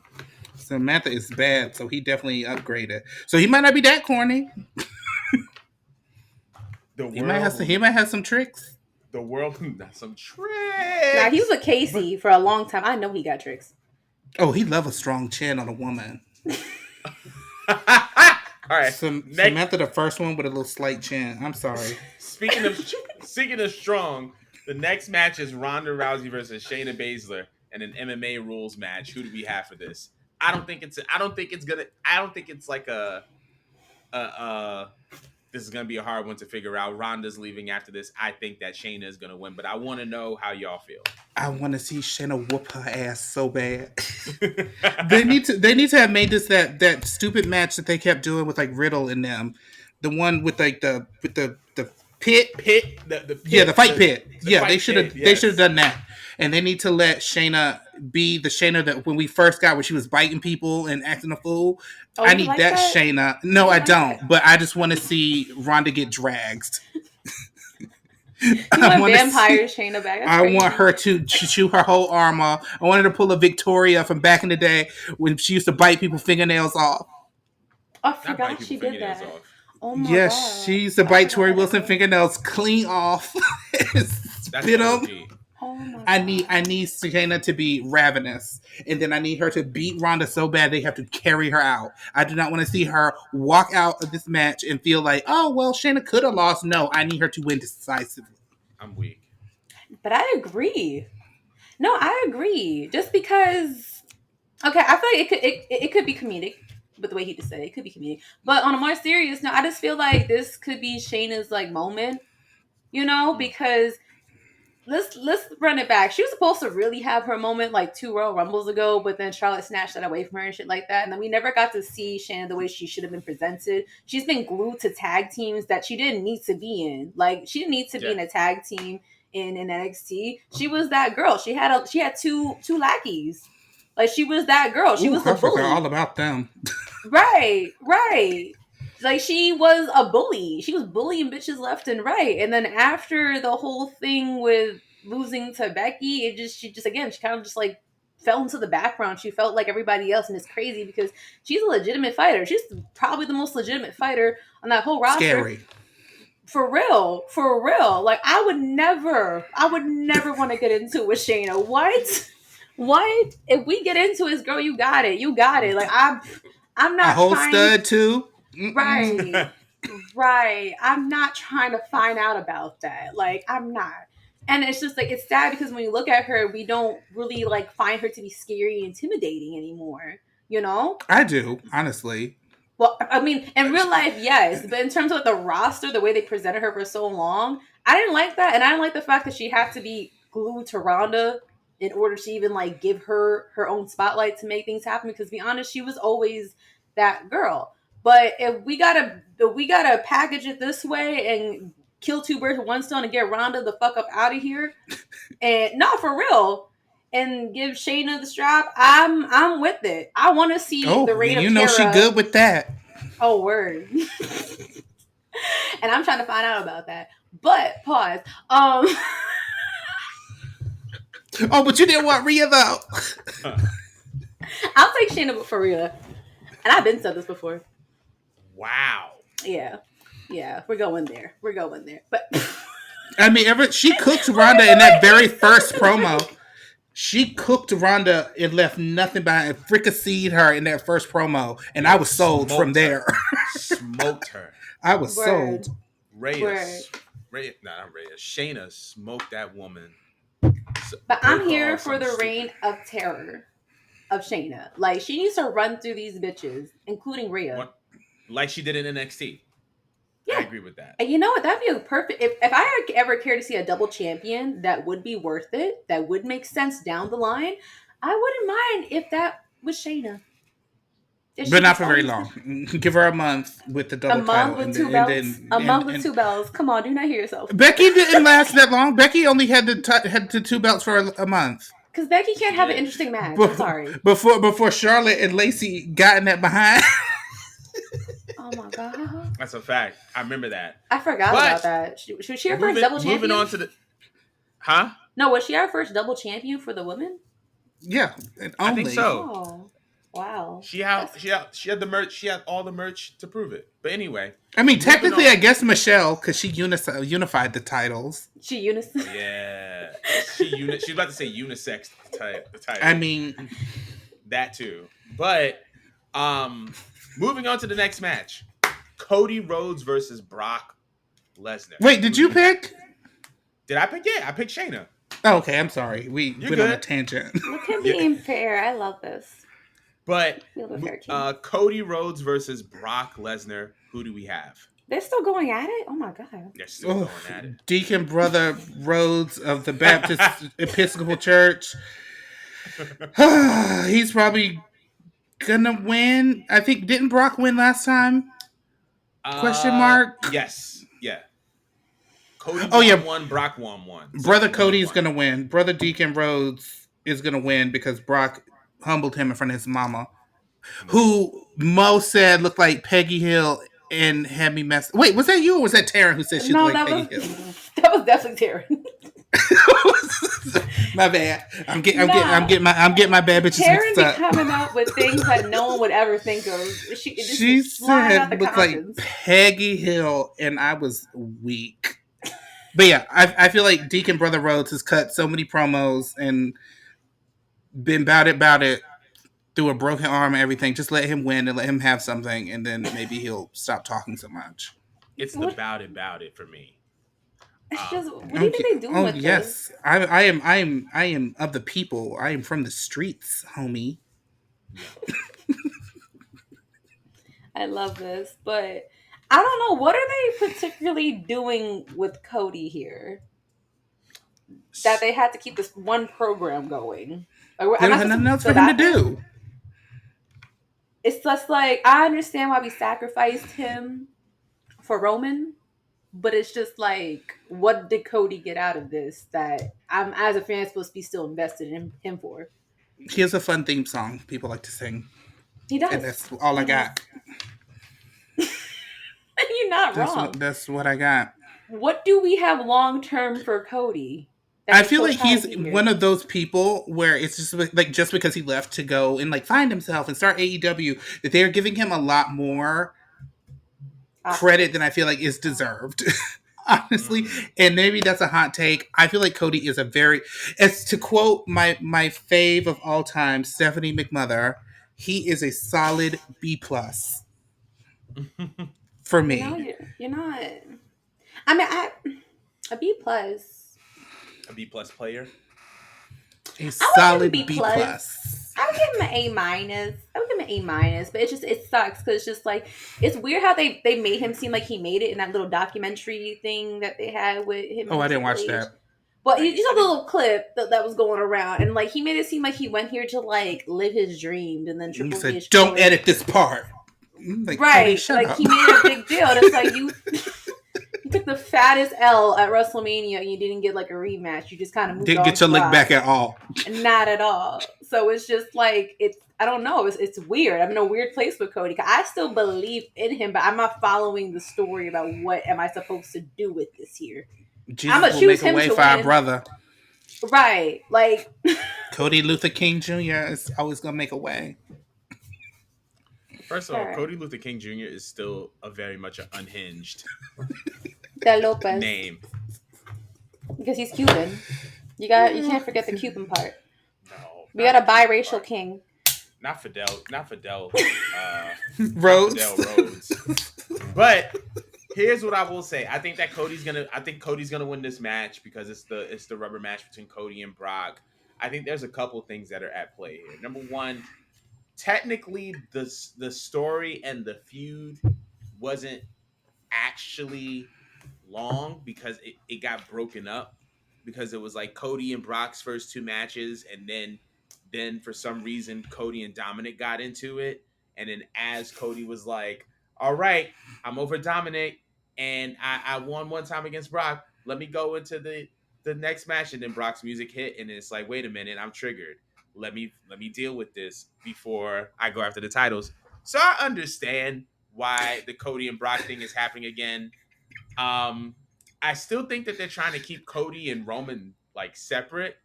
Samantha is bad, so he definitely upgraded. So he might not be that corny. He might have some tricks. The world got some tricks. Now he was with Casey for a long time. I know he got tricks. Oh, he love a strong chin on a woman. All right. Samantha, the first one with a little slight chin. I'm sorry. Speaking of strong, the next match is Ronda Rousey versus Shayna Baszler in an MMA rules match. Who do we have for this? I don't think it's like this is gonna be a hard one to figure out. Ronda's leaving after this. I think that Shayna is gonna win, but I want to know how y'all feel. I want to see Shayna whoop her ass so bad. They need to have made this that stupid match that they kept doing with like Riddle and them, the one with like the pit, the pit, the fight pit. The They should have done that, and they need to let Shayna be the Shayna that when we first got when she was biting people and acting a fool. Oh, I you need like that that? Shayna. No, You I like don't. that? But I just want to see Ronda get dragged. You want vampire Shayna back? That's I crazy. want her to chew her whole arm off. I want her to pull a Victoria from back in the day when she used to bite people's fingernails off. I Not forgot bite she people did fingernails that. off. Oh my Yes, god. she used to I bite forgot Tori that Wilson happened. fingernails clean off. That's Spit 'em. OG. Oh my god. I need Shayna to be ravenous, and then I need her to beat Ronda so bad they have to carry her out. I do not want to see her walk out of this match and feel like, oh well, Shayna could have lost. No, I need her to win decisively. I'm weak. But I agree. No, I agree. Just because, okay, I feel like it could be comedic, but the way he just said it could be comedic. But on a more serious note, I just feel like this could be Shayna's like moment, because let's run it back. She was supposed to really have her moment like 2 Royal Rumbles ago, but then Charlotte snatched that away from her and shit like that. And then we never got to see Shayna the way she should have been presented. She's been glued to tag teams that she didn't need to be in. Like she didn't need to be in a tag team in NXT. She was that girl. She had two lackeys. Like she was that girl. She was I a bully. forgot all about them. Right. Like she was a bully. She was bullying bitches left and right. And then after the whole thing with losing to Becky, she kind of just like fell into the background. She felt like everybody else, and it's crazy because she's a legitimate fighter. She's probably the most legitimate fighter on that whole roster. Scary. For real. Like I would never want to get into it with Shayna. What? If we get into it, girl, you got it. Like I'm not a whole trying... stud too. Right. I'm not trying to find out about that. Like I'm not. And it's just like it's sad because when you look at her, we don't really like find her to be scary, intimidating anymore. You know? I do, honestly. Well, I mean, in real life, yes, but in terms of the roster, the way they presented her for so long, I didn't like that, and I didn't like the fact that she had to be glued to Ronda in order to even like give her her own spotlight to make things happen. Because to be honest, she was always that girl. But if we gotta package it this way and kill two birds with one stone and get Ronda the fuck up out of here, and not for real, and give Shayna the strap, I'm with it. I want to see the Oh, reign and of you know she Terra. good with that. Oh, word. And I'm trying to find out about that. But pause. Oh, but you didn't want Rhea though. I'll take Shayna for real. And I've been said this before. Wow. Yeah. Yeah, we're going there. We're going there. But I mean, she cooked Ronda in that very first promo. She cooked Ronda and left nothing behind. Fricasseed her in that first promo, and I was sold from Smoked her. there. Smoked her. I was word. sold. Word. Not Rhea. Shayna smoked that woman. But Broke I'm her here off for some the stupid- reign of terror of Shayna. Like she needs to run through these bitches, including Rhea. like she did in NXT. Yeah. I agree with that. And you know what? That'd be a perfect. If I ever care to see a double champion, that would be worth it. That would make sense down the line. I wouldn't mind if that was Shayna. If But she not just for very always long. Give her a month with the a double month title, with and two then and belts, then a month with and two belts. Come on, do not hear yourself. Becky didn't last that long. Becky only had the two belts for a month. Because Becky can't She have an did. interesting match. I'm sorry. Before Charlotte and Lacey got in that behind. Oh my god, That's a fact. I remember that. I forgot But about that. Was she our first double champion? moving on to the, huh? No, was she our first double champion for the women? Yeah, and I think only. so. Oh, wow. She had the merch. She had all the merch to prove it. But anyway, I mean, moving technically, on. I guess Michelle, because she unified the titles. She unison. Yeah, she's about to say unisex the title. I mean, that too. But moving on to the next match, Cody Rhodes versus Brock Lesnar. wait, did you pick? Did I pick? Yeah, I picked Shayna. Oh, okay, I'm sorry. We You're went on a good. tangent. Look at being fair. I love this. But We have a fair king. Cody Rhodes versus Brock Lesnar. Who do we have? They're still going at it? Oh my god. They're still going at it. Deacon Brother Rhodes of the Baptist Episcopal Church. He's probably gonna win. I think, didn't Brock win last time? Question mark. Yes. Yeah. Cody won, Brock won one. So Brother Cody's gonna win. Brother Deacon Rhodes is gonna win because Brock humbled him in front of his mama, who Mo said looked like Peggy Hill and had me messed. Wait, was that you or was that Taryn who said she looked like Peggy Hill? That was definitely Taryn. My bad. I'm getting my bad bitches Taryn mixed be up. coming up with things that no one would ever think of. She said looked like Peggy Hill, and I was weak. But yeah, I feel like Deacon Brother Rhodes has cut so many promos and been about it through a broken arm and everything. Just let him win and let him have something, and then maybe he'll stop talking so much. It's the about it for me. It's just what do you think they're doing with this? I am of the people. I am from the streets, homie. I love this, but I don't know. What are they particularly doing with Cody here? That they had to keep this one program going. They don't have nothing else for him to do. It's just like, I understand why we sacrificed him for Roman, but it's just like, what did Cody get out of this that I'm, as a fan, supposed to be still invested in him for? He has a fun theme song people like to sing. He does. And that's all I got. You're not wrong. That's what I got. What do we have long term for Cody? I feel like he's one of those people where it's just like just because he left to go and like find himself and start AEW, that they're giving him a lot more credit than I feel like is deserved. Honestly. And maybe that's a hot take. I feel like Cody is as to quote my fave of all time, Stephanie McMother, he is a solid B+ for me. You're not. I mean, a B+. A B plus player. A I would give him solid B B plus. plus. I would give him an A minus. I would give him an A minus, but it sucks because it's just like it's weird how they made him seem like he made it in that little documentary thing that they had with him Oh, and I didn't Triple watch H. that. Well, you saw the little clip that was going around, and like he made it seem like he went here to like live his dreams, and then You Triple said, H don't going edit this part. Like, Cody, right, shut like up. he made it a big deal. And it's like you took the fattest L at WrestleMania, and you didn't get like a rematch. You just kind of moved Didn't on get to your lick Brock. back at all. Not at all. So it's just like I don't know. It's weird. I'm in a weird place with Cody. I still believe in him, but I'm not following the story about what am I supposed to do with this here. I'm Jesus gonna will choose make a him way to for our win. brother. Right. Like Cody Luther King Jr. is always going to make a way. First of all, Alright. Cody Luther King Jr. is still a very much an unhinged Del Lopez. name. Because he's Cuban. You can't forget the Cuban part. No, We not got a the Cuban biracial part. king. Not Fidel. Not Fidel. Rhodes. Not Fidel Rhodes. But here's what I will say. I think Cody's gonna win this match because it's the rubber match between Cody and Brock. I think there's a couple things that are at play here. Number one, technically the story and the feud wasn't actually long because it got broken up because it was like Cody and Brock's first two matches, and then for some reason Cody and Dominic got into it, and then as Cody was like, all right, I'm over Dominic and I won one time against Brock, let me go into the next match, and then Brock's music hit, and it's like, wait a minute, I'm triggered, let me deal with this before I go after the titles. So I understand why the Cody and Brock thing is happening again. um, I still think that they're trying to keep Cody and Roman like separate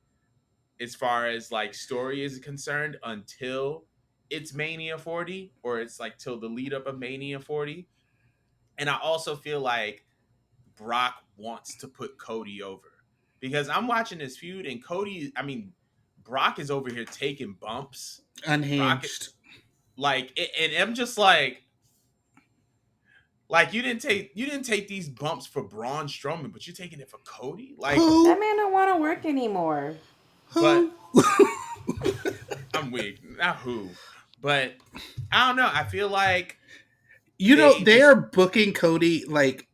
as far as like story is concerned until it's Mania 40, or it's like till the lead up of Mania 40. And I also feel like Brock wants to put Cody over because I'm watching this feud and Brock is over here taking bumps. Brock, Unhinged. and I'm just like you didn't take these bumps for Braun Strowman, but you're taking it for Cody. Like, That Who? man don't want to work anymore. but Who? I'm weak. Not who, but I don't know. I feel like You know, they they just are booking Cody like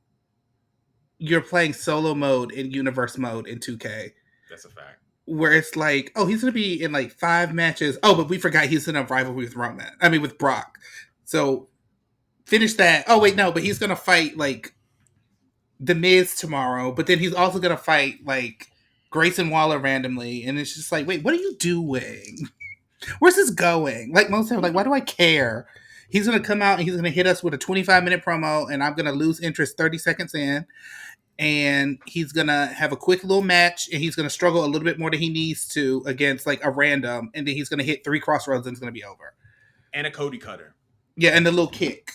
you're playing solo mode in universe mode in 2K. that's a fact. Where it's like, oh, he's going to be in like 5 matches. Oh, but we forgot he's in a rivalry with Roman. I mean, with Brock. So finish that. Oh, wait, no, but he's going to fight like The Miz tomorrow. But then he's also going to fight like Grayson Waller randomly. And it's just like, wait, what are you doing? Where's this going? Like most of them, like, why do I care? He's going to come out and he's going to hit us with a 25-minute promo. And I'm going to lose interest 30 seconds in. And he's gonna have a quick little match, and he's gonna struggle a little bit more than he needs to against like a random, and then he's gonna hit 3 crossroads, and it's gonna be over. And a Cody cutter. Yeah, and the little kick.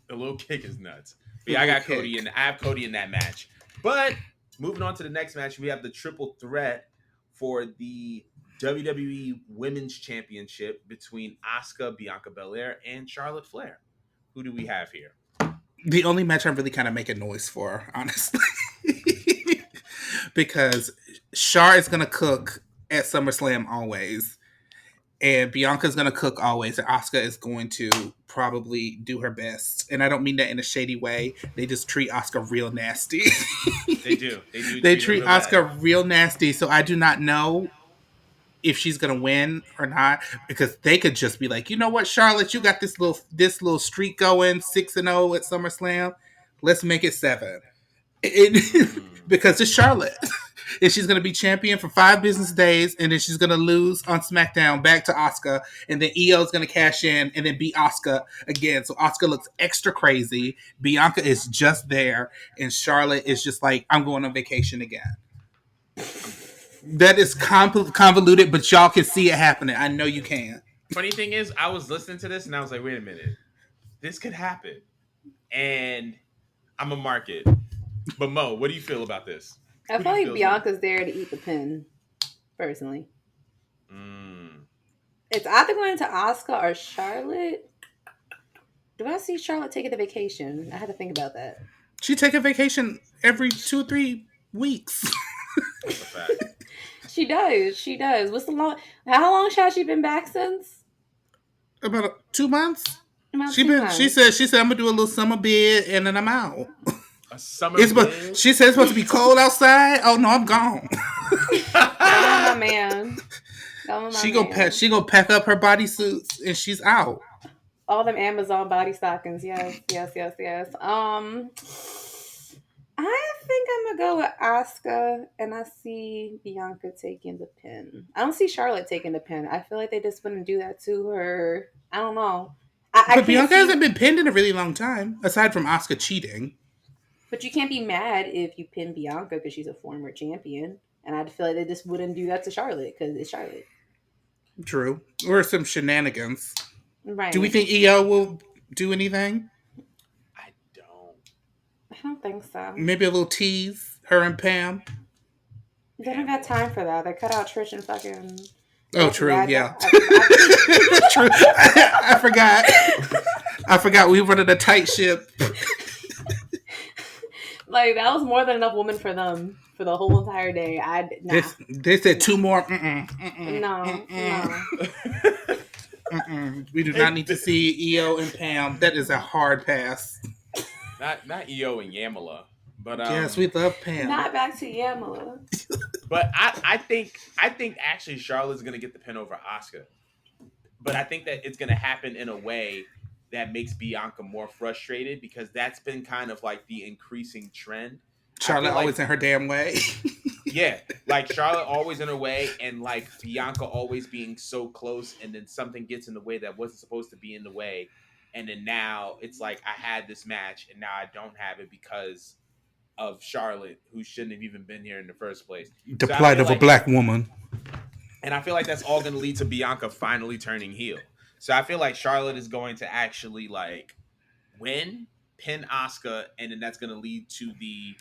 The little kick is nuts. But The yeah, I little got Cody, kick. and I have Cody in that match. But moving on to the next match, we have the triple threat for the WWE Women's Championship between Asuka, Bianca Belair, and Charlotte Flair. Who do we have here? The only match I'm really kind of making noise for, honestly, because Char is gonna cook at SummerSlam always, and Bianca's gonna cook always, and Asuka is going to probably do her best. And I don't mean that in a shady way. They just treat Asuka real nasty. They do. They do. They Treat her treat real bad. Asuka real nasty. So I do not know if she's gonna win or not, because they could just be like, you know what, Charlotte, you got this little streak going, 6-0 at SummerSlam. Let's make it 7. Because it's Charlotte, and she's gonna be champion for 5 business days, and then she's gonna lose on SmackDown back to Asuka, and then Io's gonna cash in and then beat Asuka again. So Asuka looks extra crazy. Bianca is just there, and Charlotte is just like, I'm going on vacation again. That is convoluted, but y'all can see it happening. I know you can. Funny thing is, I was listening to this and I was like, wait a minute, this could happen. And I'm a mark it. But Mo, what do you feel about this? I Who do feel you like feel is Bianca's there to eat the pin, personally. Mm. It's either going to Asuka or Charlotte. Do I see Charlotte taking the vacation? I had to think about that. She take a vacation every 2 or 3 weeks. That's a fact. She does. She does. What's the long? How long has she been back since? About 2 months. About She two been. She months. said. She said I'm gonna do a little summer bid and then I'm out. A summer It's but bid. she said it's supposed to be cold outside. Oh no, I'm gone. Go with my man. Go with my She go pack. man. She go pack up her bodysuits and she's out. All them Amazon body stockings. Yes, yes, yes, yes. I think I'm gonna go with Asuka, and I see Bianca taking the pin. I don't see Charlotte taking the pin. I feel like they just wouldn't do that to her. I don't know. I But can't Bianca see. hasn't been pinned in a really long time, aside from Asuka cheating. But you can't be mad if you pin Bianca because she's a former champion. And I feel like they just wouldn't do that to Charlotte because it's Charlotte. True. Or some shenanigans. Do we Right. think EO will do anything? I don't. I don't think so. Maybe a little tease. Her and Pam. They don't got time for that. They cut out Trish and fucking Oh, Becky. true. Yeah. I True. I forgot. I forgot we running a tight ship. like that was more than enough women for them for the whole entire day. They said two more. No. We do not need to see EO and Pam. That is a hard pass. Not EO and Yamala, but Yes, we love Pam. Not back to Yamala. But I think actually Charlotte's gonna get the pin over Asuka. But I think that it's gonna happen in a way that makes Bianca more frustrated because that's been kind of like the increasing trend. Charlotte always in her damn way. Yeah, like Charlotte always in her way, and like Bianca always being so close, and then something gets in the way that wasn't supposed to be in the way, and then now it's like I had this match, and now I don't have it because of Charlotte, who shouldn't have even been here in the first place. The So plight of a black woman. And I feel like that's all going to lead to Bianca finally turning heel. So I feel like Charlotte is going to actually like win, pin Asuka, and then that's going to lead to the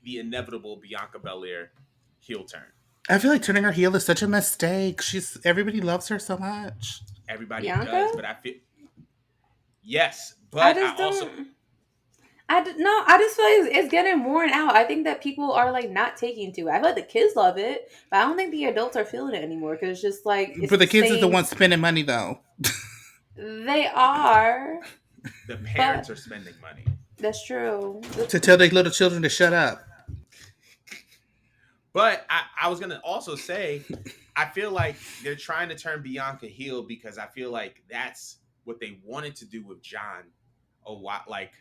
inevitable Bianca Belair heel turn. I feel like turning her heel is such a mistake. Everybody loves her so much. Everybody Bianca? does, but I feel yes, but I just also don't. I just feel like it's getting worn out. I think that people are like not taking to it. I feel like the kids love it, but I don't think the adults are feeling it anymore because it's just like it's But the kids same. is the ones spending money though. They are. the parents are spending money. That's true. To tell their little children to shut up. But I was gonna also say, I feel like they're trying to turn Bianca heel because I feel like that's what they wanted to do with John a while, like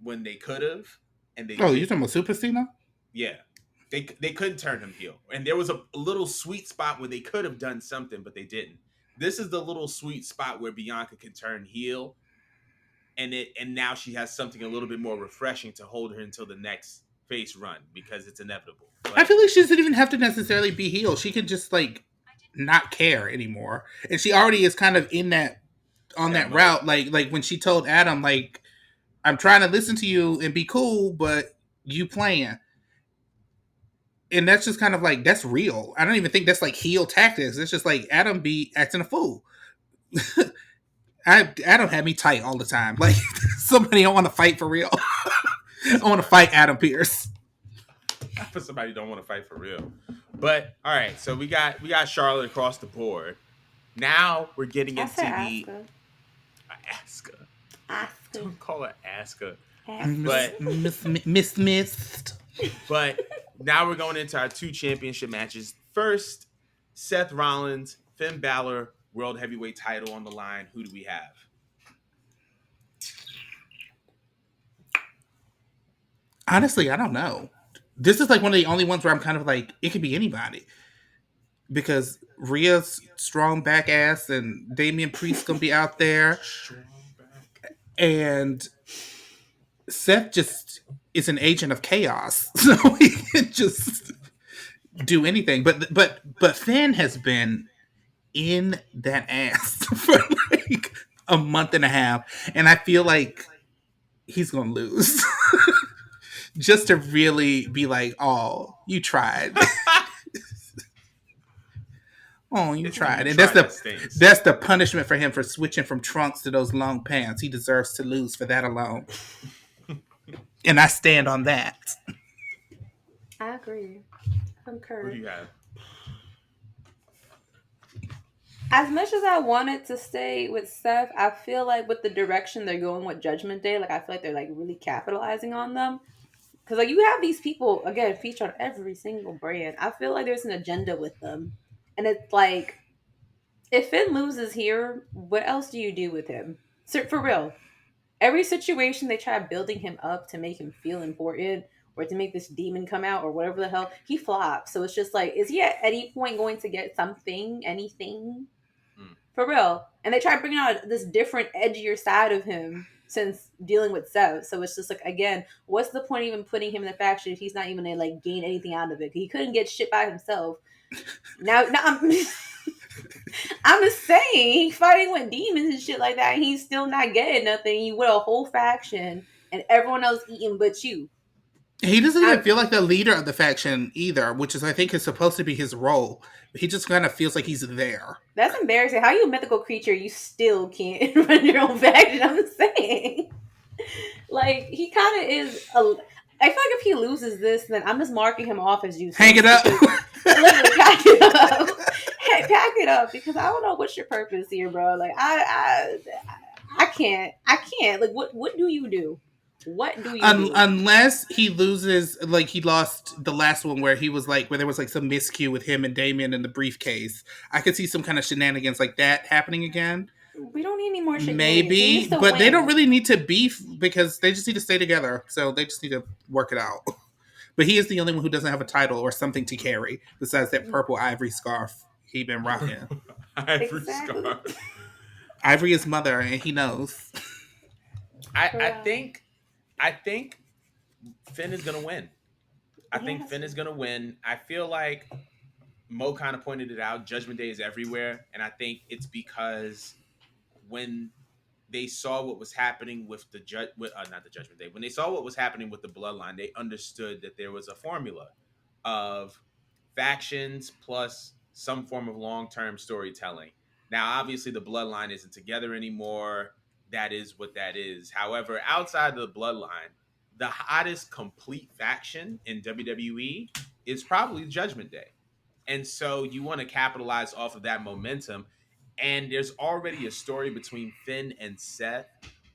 when they could have, and they. Oh, you're talking about Super Cena? Yeah, they couldn't turn him heel, and there was a little sweet spot where they could have done something, but they didn't. This is the little sweet spot where Bianca can turn heel, and now she has something a little bit more refreshing to hold her until the next face run because it's inevitable. But I feel like she doesn't even have to necessarily be heel. She could just like not care anymore, and she already is kind of in that mode. route. Like when she told Adam, like, "I'm trying to listen to you and be cool, but you playing." And that's just kind of like, that's real. I don't even think that's like heel tactics. It's just like Adam be acting a fool. Adam had me tight all the time. Like somebody don't want to fight for real. I want to fight Adam Pearce. For somebody who don't want to fight for real. But all right, so we got Charlotte across the board. Now we're getting into the Asuka. Don't call her Asuka. But Missed. But now we're going into our 2 championship matches. First, Seth Rollins, Finn Balor, World Heavyweight title on the line. Who do we have? Honestly, I don't know. This is like one of the only ones where I'm kind of like, it could be anybody. Because Rhea's strong back ass and Damian Priest gonna be out there. And Seth just is an agent of chaos. So he can just do anything. But Finn has been in that ass for like a month and a half. And I feel like he's gonna lose. Just to really be like, oh, you tried. Oh, you tried. And that's the punishment for him for switching from trunks to those long pants. He deserves to lose for that alone. And I stand on that. I agree. Who do Concur. you have? As much as I wanted to stay with Seth, I feel like with the direction they're going with Judgment Day, like I feel like they're like really capitalizing on them. Because like you have these people again featured on every single brand. I feel like there's an agenda with them, and it's like if Finn loses here, what else do you do with him? So for real, every situation they try building him up to make him feel important or to make this demon come out or whatever the hell, he flops. So it's just like, is he at any point going to get something, anything? Mm. For real. And they try bringing out this different, edgier side of him since dealing with Sev. So it's just like, again, what's the point of even putting him in the faction if he's not even gonna like gain anything out of it? He couldn't get shit by himself. Now I'm, I'm just saying, he's fighting with demons and shit like that, and he's still not getting nothing. You with a whole faction and everyone else eating but you. He doesn't even I'm, feel like the leader of the faction either, which is I think is supposed to be his role. He just kind of feels like he's there. that's embarrassing. How you a mythical creature, you still can't run your own faction? I'm just saying. Like he kind of is. I feel like if he loses this, then I'm just marking him off as useless. Hang it up. Literally, pack it up. Hey, pack it up because I don't know what's your purpose here, bro. Like I can't. Like what do you do? What do you do? Unless he loses, like he lost the last one where he was like, where there was like some miscue with him and Damien in the briefcase. I could see some kind of shenanigans like that happening again. We don't need any more shit. Maybe, but they don't really need to beef because they just need to stay together. So they just need to work it out. But he is the only one who doesn't have a title or something to carry besides that purple ivory scarf he been rocking. Ivory scarf. Ivory is mother, and he knows. I think Finn is gonna win. I think Finn is gonna win. I feel like Mo kind of pointed it out. Judgment Day is everywhere, and I think it's because when they saw what was happening with the not the Judgment Day, when they saw what was happening with the Bloodline, they understood that there was a formula of factions plus some form of long-term storytelling. Now, obviously, the Bloodline isn't together anymore. That is what that is. However, outside of the Bloodline, the hottest complete faction in WWE is probably Judgment Day. And so you want to capitalize off of that momentum. And there's already a story between Finn and Seth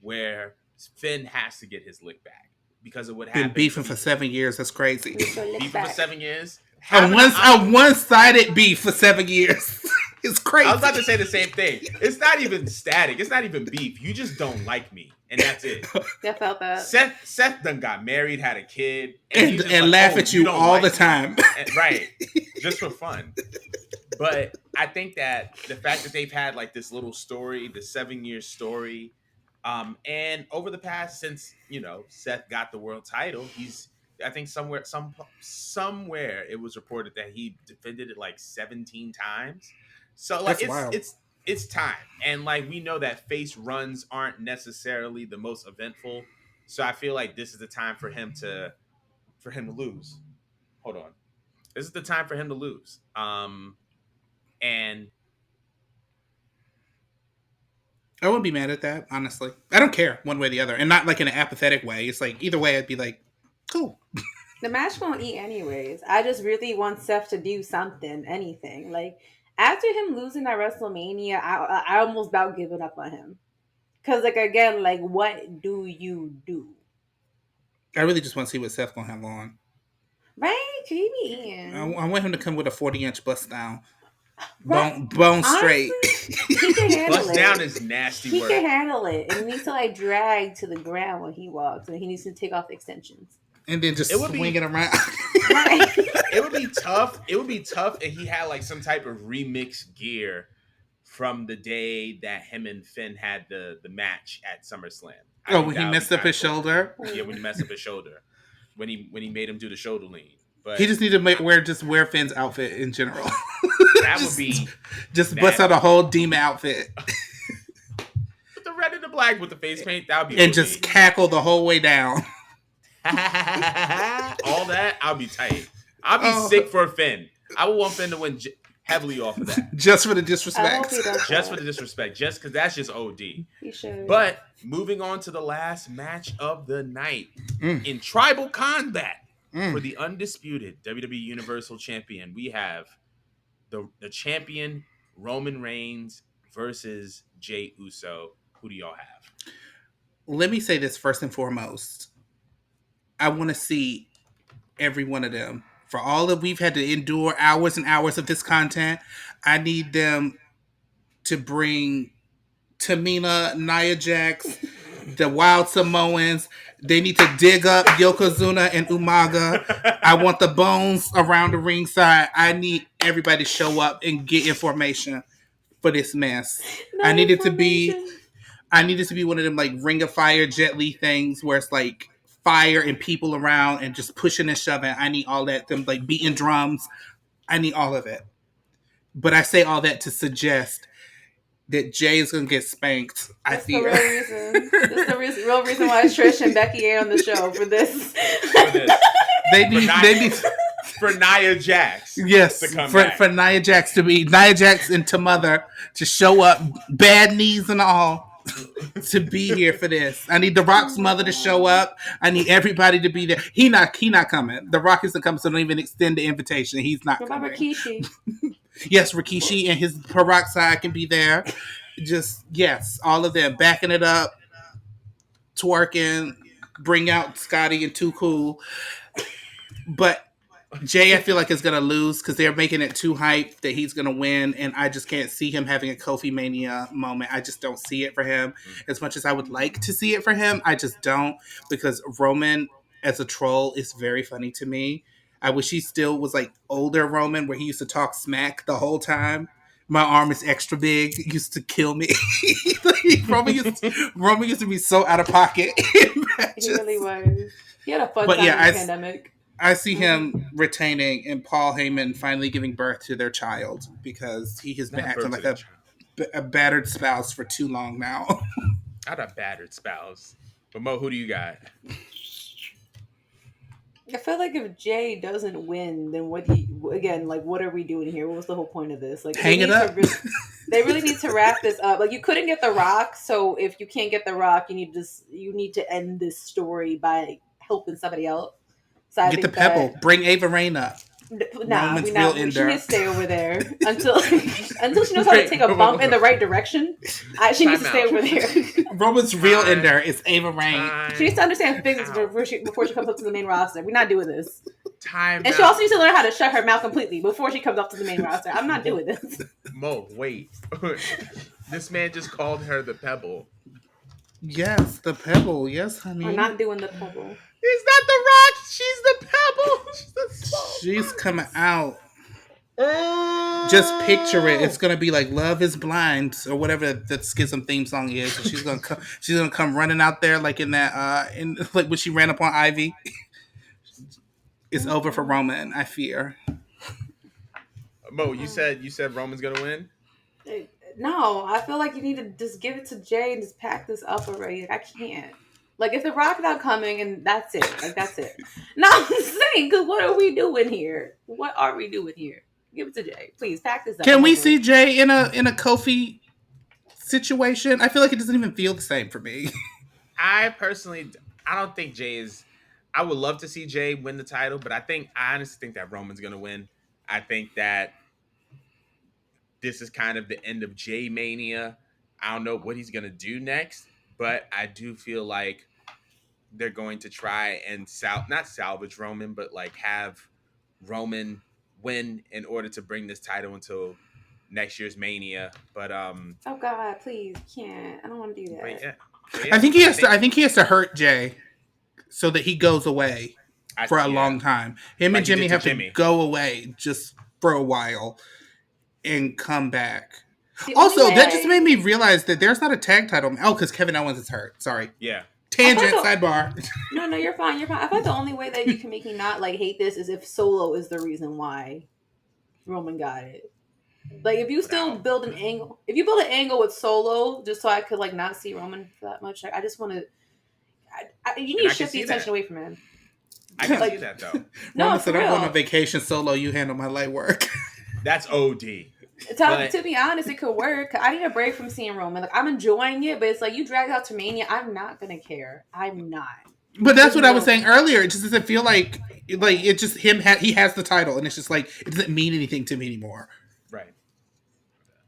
where Finn has to get his lick back because of what happened. Been beefing for 7 years. That's crazy. Beefing for 7 years. A one-sided beef for 7 years. It's crazy. I was about to say the same thing. It's not even static. It's not even beef. You just don't like me, and that's it. I felt that. Seth done got married, had a kid, and like, laugh at you all the time. Right. Just for fun. But I think that the fact that they've had like this little story, the 7-year story, and over the past since Seth got the world title, I think somewhere it was reported that he defended it like 17 times. So like it's time, and like we know that face runs aren't necessarily the most eventful. So I feel like this is the time for him to lose. Hold on, this is the time for him to lose. And I wouldn't be mad at that, honestly. I don't care one way or the other, and not like in an apathetic way. It's like either way, I'd be like, cool. The match won't eat anyways. I just really want Seth to do something, anything. Like after him losing at WrestleMania, I almost about given up on him. Cause like again, like what do you do? I really just want to see what Seth gonna have on. Right? Could he be in? I want him to come with a 40-inch bust down. Right. Bone straight. Honestly, he can handle bust it. down is nasty He word. can handle it. And he needs to like drag to the ground when he walks, and he needs to take off the extensions. And then just swing it around. Right. It would be tough. It would be tough if he had like some type of remix gear from the day that him and Finn had the match at SummerSlam. When he messed up his shoulder? Yeah, when he messed up his shoulder. When he made him do the shoulder lean. But he just need to wear Finn's outfit in general. That would be just bust out a whole demon outfit. With the red and the black with the face paint, that would be and just cackle the whole way down. All that, I'll be tight. I'll be sick for Finn. I would want Finn to win heavily off of that. Just for the disrespect. Just for the disrespect. Just because that's just OD. You should. But moving on to the last match of the night in tribal combat. For the undisputed WWE Universal Champion, we have the champion Roman Reigns versus Jey Uso. Who do y'all have? Let me say this first and foremost. I want to see every one of them. For all that we've had to endure hours and hours of this content, I need them to bring Tamina, Nia Jax, the Wild Samoans. They need to dig up Yokozuna and Umaga. I want the bones around the ringside. I need everybody to show up and get information for this mess. I need it to be one of them like Ring of Fire Jet Li things where it's like fire and people around and just pushing and shoving. I need all that. Them like beating drums. I need all of it. But I say all that to suggest that Jay is gonna get spanked. That's the real reason. That's the real reason why Trish and Becky are on the show for this. They need for Nia Jax. Yes, for Nia Jax to be Nia Jax and to mother to show up, bad knees and all, to be here for this. I need The Rock's mother to show up. I need everybody to be there. He not coming. The Rock isn't coming, so don't even extend the invitation. He's not coming. Rikishi. Yes, Rikishi and his peroxide can be there. Just, yes, all of them. Backing it up, twerking, bring out Scotty and Too Cool. But Jay, I feel like, is going to lose because they're making it too hype that he's going to win. And I just can't see him having a Kofi Mania moment. I just don't see it for him. As much as I would like to see it for him, I just don't. Because Roman, as a troll, is very funny to me. I wish he still was like older Roman, where he used to talk smack the whole time. My arm is extra big. It used to kill me. Roman used to be so out of pocket. He really was. He had a fun time in the pandemic. I see him retaining and Paul Heyman finally giving birth to their child because he has been acting like a battered spouse for too long now. Not a battered spouse. But Mo, who do you got? I feel like if Jay doesn't win, then what are we doing here? What was the whole point of this? Like, hang it up. They really need to wrap this up. Like, you couldn't get The Rock, so if you can't get The Rock, you need to end this story by helping somebody else. So get the Pebble. Bring Ava Rain up. Nah, she needs to stay over there until she knows how to take a bump in the right direction. She needs to stay over there. Roman's real ender is Ava Rain. She needs to understand physics before she comes up to the main roster. We're not doing this. And she also needs to learn how to shut her mouth completely before she comes up to the main roster. I'm not doing this. Mo, wait. This man just called her the Pebble. Yes, the Pebble. Yes, honey. We're not doing the Pebble. He's not the Rock. She's the Pebble. She's coming out. Just picture it. It's gonna be like "Love Is Blind" or whatever that Schism theme song is. So she's gonna come running out there like in that like when she ran up on Ivy. It's over for Roman. I fear. Mo, you said Roman's gonna win. No, I feel like you need to just give it to Jay and just pack this up already. Like, I can't. Like, if The Rock not coming and that's it. Like, that's it. No, I'm saying, because what are we doing here? What are we doing here? Give it to Jay. Please, pack this up. Can we see Jay in a Kofi situation? I feel like it doesn't even feel the same for me. I don't think Jay is... I would love to see Jay win the title, but I honestly think that Roman's going to win. I think that this is kind of the end of Jay Mania. I don't know what he's going to do next, but I do feel like they're going to try and not salvage Roman, but like have Roman win in order to bring this title until next year's Mania. But oh God, please, can't. I don't want to do that. Yeah. I think he has to hurt Jay so that he goes away for a long time. Him and Jimmy have to go away just for a while and come back. Also, that just made me realize that there's not a tag title. Oh, because Kevin Owens is hurt. Sorry. Yeah. Tangent, sidebar. No, you're fine. You're fine. I thought the only way that you can make me not like hate this is if Solo is the reason why Roman got it. Like, if you still build an angle, with Solo, just so I could like not see Roman that much, I just want to. You need to shift the attention away from him. I can see that though. Roman said, "I'm going on vacation. Solo, you handle my light work." That's OD. To be honest, it could work. I need a break from seeing Roman. Like, I'm enjoying it, but it's like you drag out to Mania. I'm not gonna care. I'm not. But that's what I was No. saying earlier. It just doesn't feel like it's just him. He has the title, and it's just like it doesn't mean anything to me anymore. Right.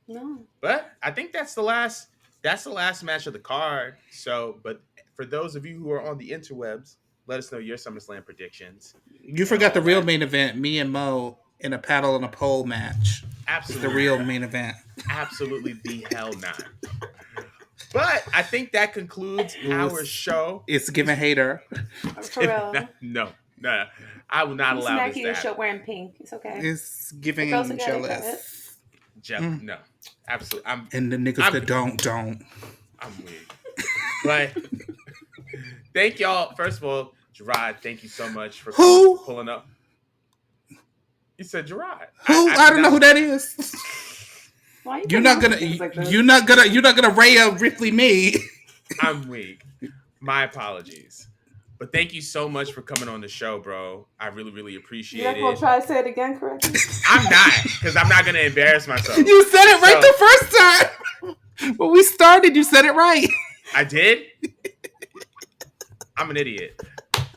No. But I think that's the last match of the card. So, but for those of you who are on the interwebs, let us know your SummerSlam predictions. You forgot the all real that. main event: me and Mo in a paddle and a pole match. Absolutely. It's the real main event. Absolutely the hell not. But I think that concludes our show. It's giving hater. For real. No. I will not allow Smack this you to your happen. shirt wearing pink. It's okay. It's giving The girls together, jealous. No. Absolutely. And the niggas that don't. I'm weak. But thank y'all. First of all, Jorrad, thank you so much for pulling up. You said Jorrad. Who? I don't know who that is. Why You're not gonna Rhea Ripley me. I'm weak. My apologies. But thank you so much for coming on the show, bro. I really, really appreciate it. You're gonna try to say it again, correctly? I'm not, because I'm not gonna embarrass myself. You said it right the first time. When we started, you said it right. I did? I'm an idiot.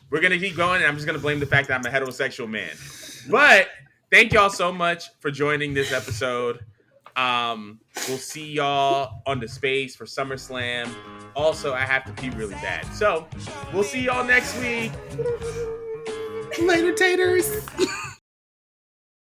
We're gonna keep going, and I'm just gonna blame the fact that I'm a heterosexual man. But thank y'all so much for joining this episode. We'll see y'all on the space for SummerSlam. Also, I have to pee really bad. So, we'll see y'all next week. Later, taters.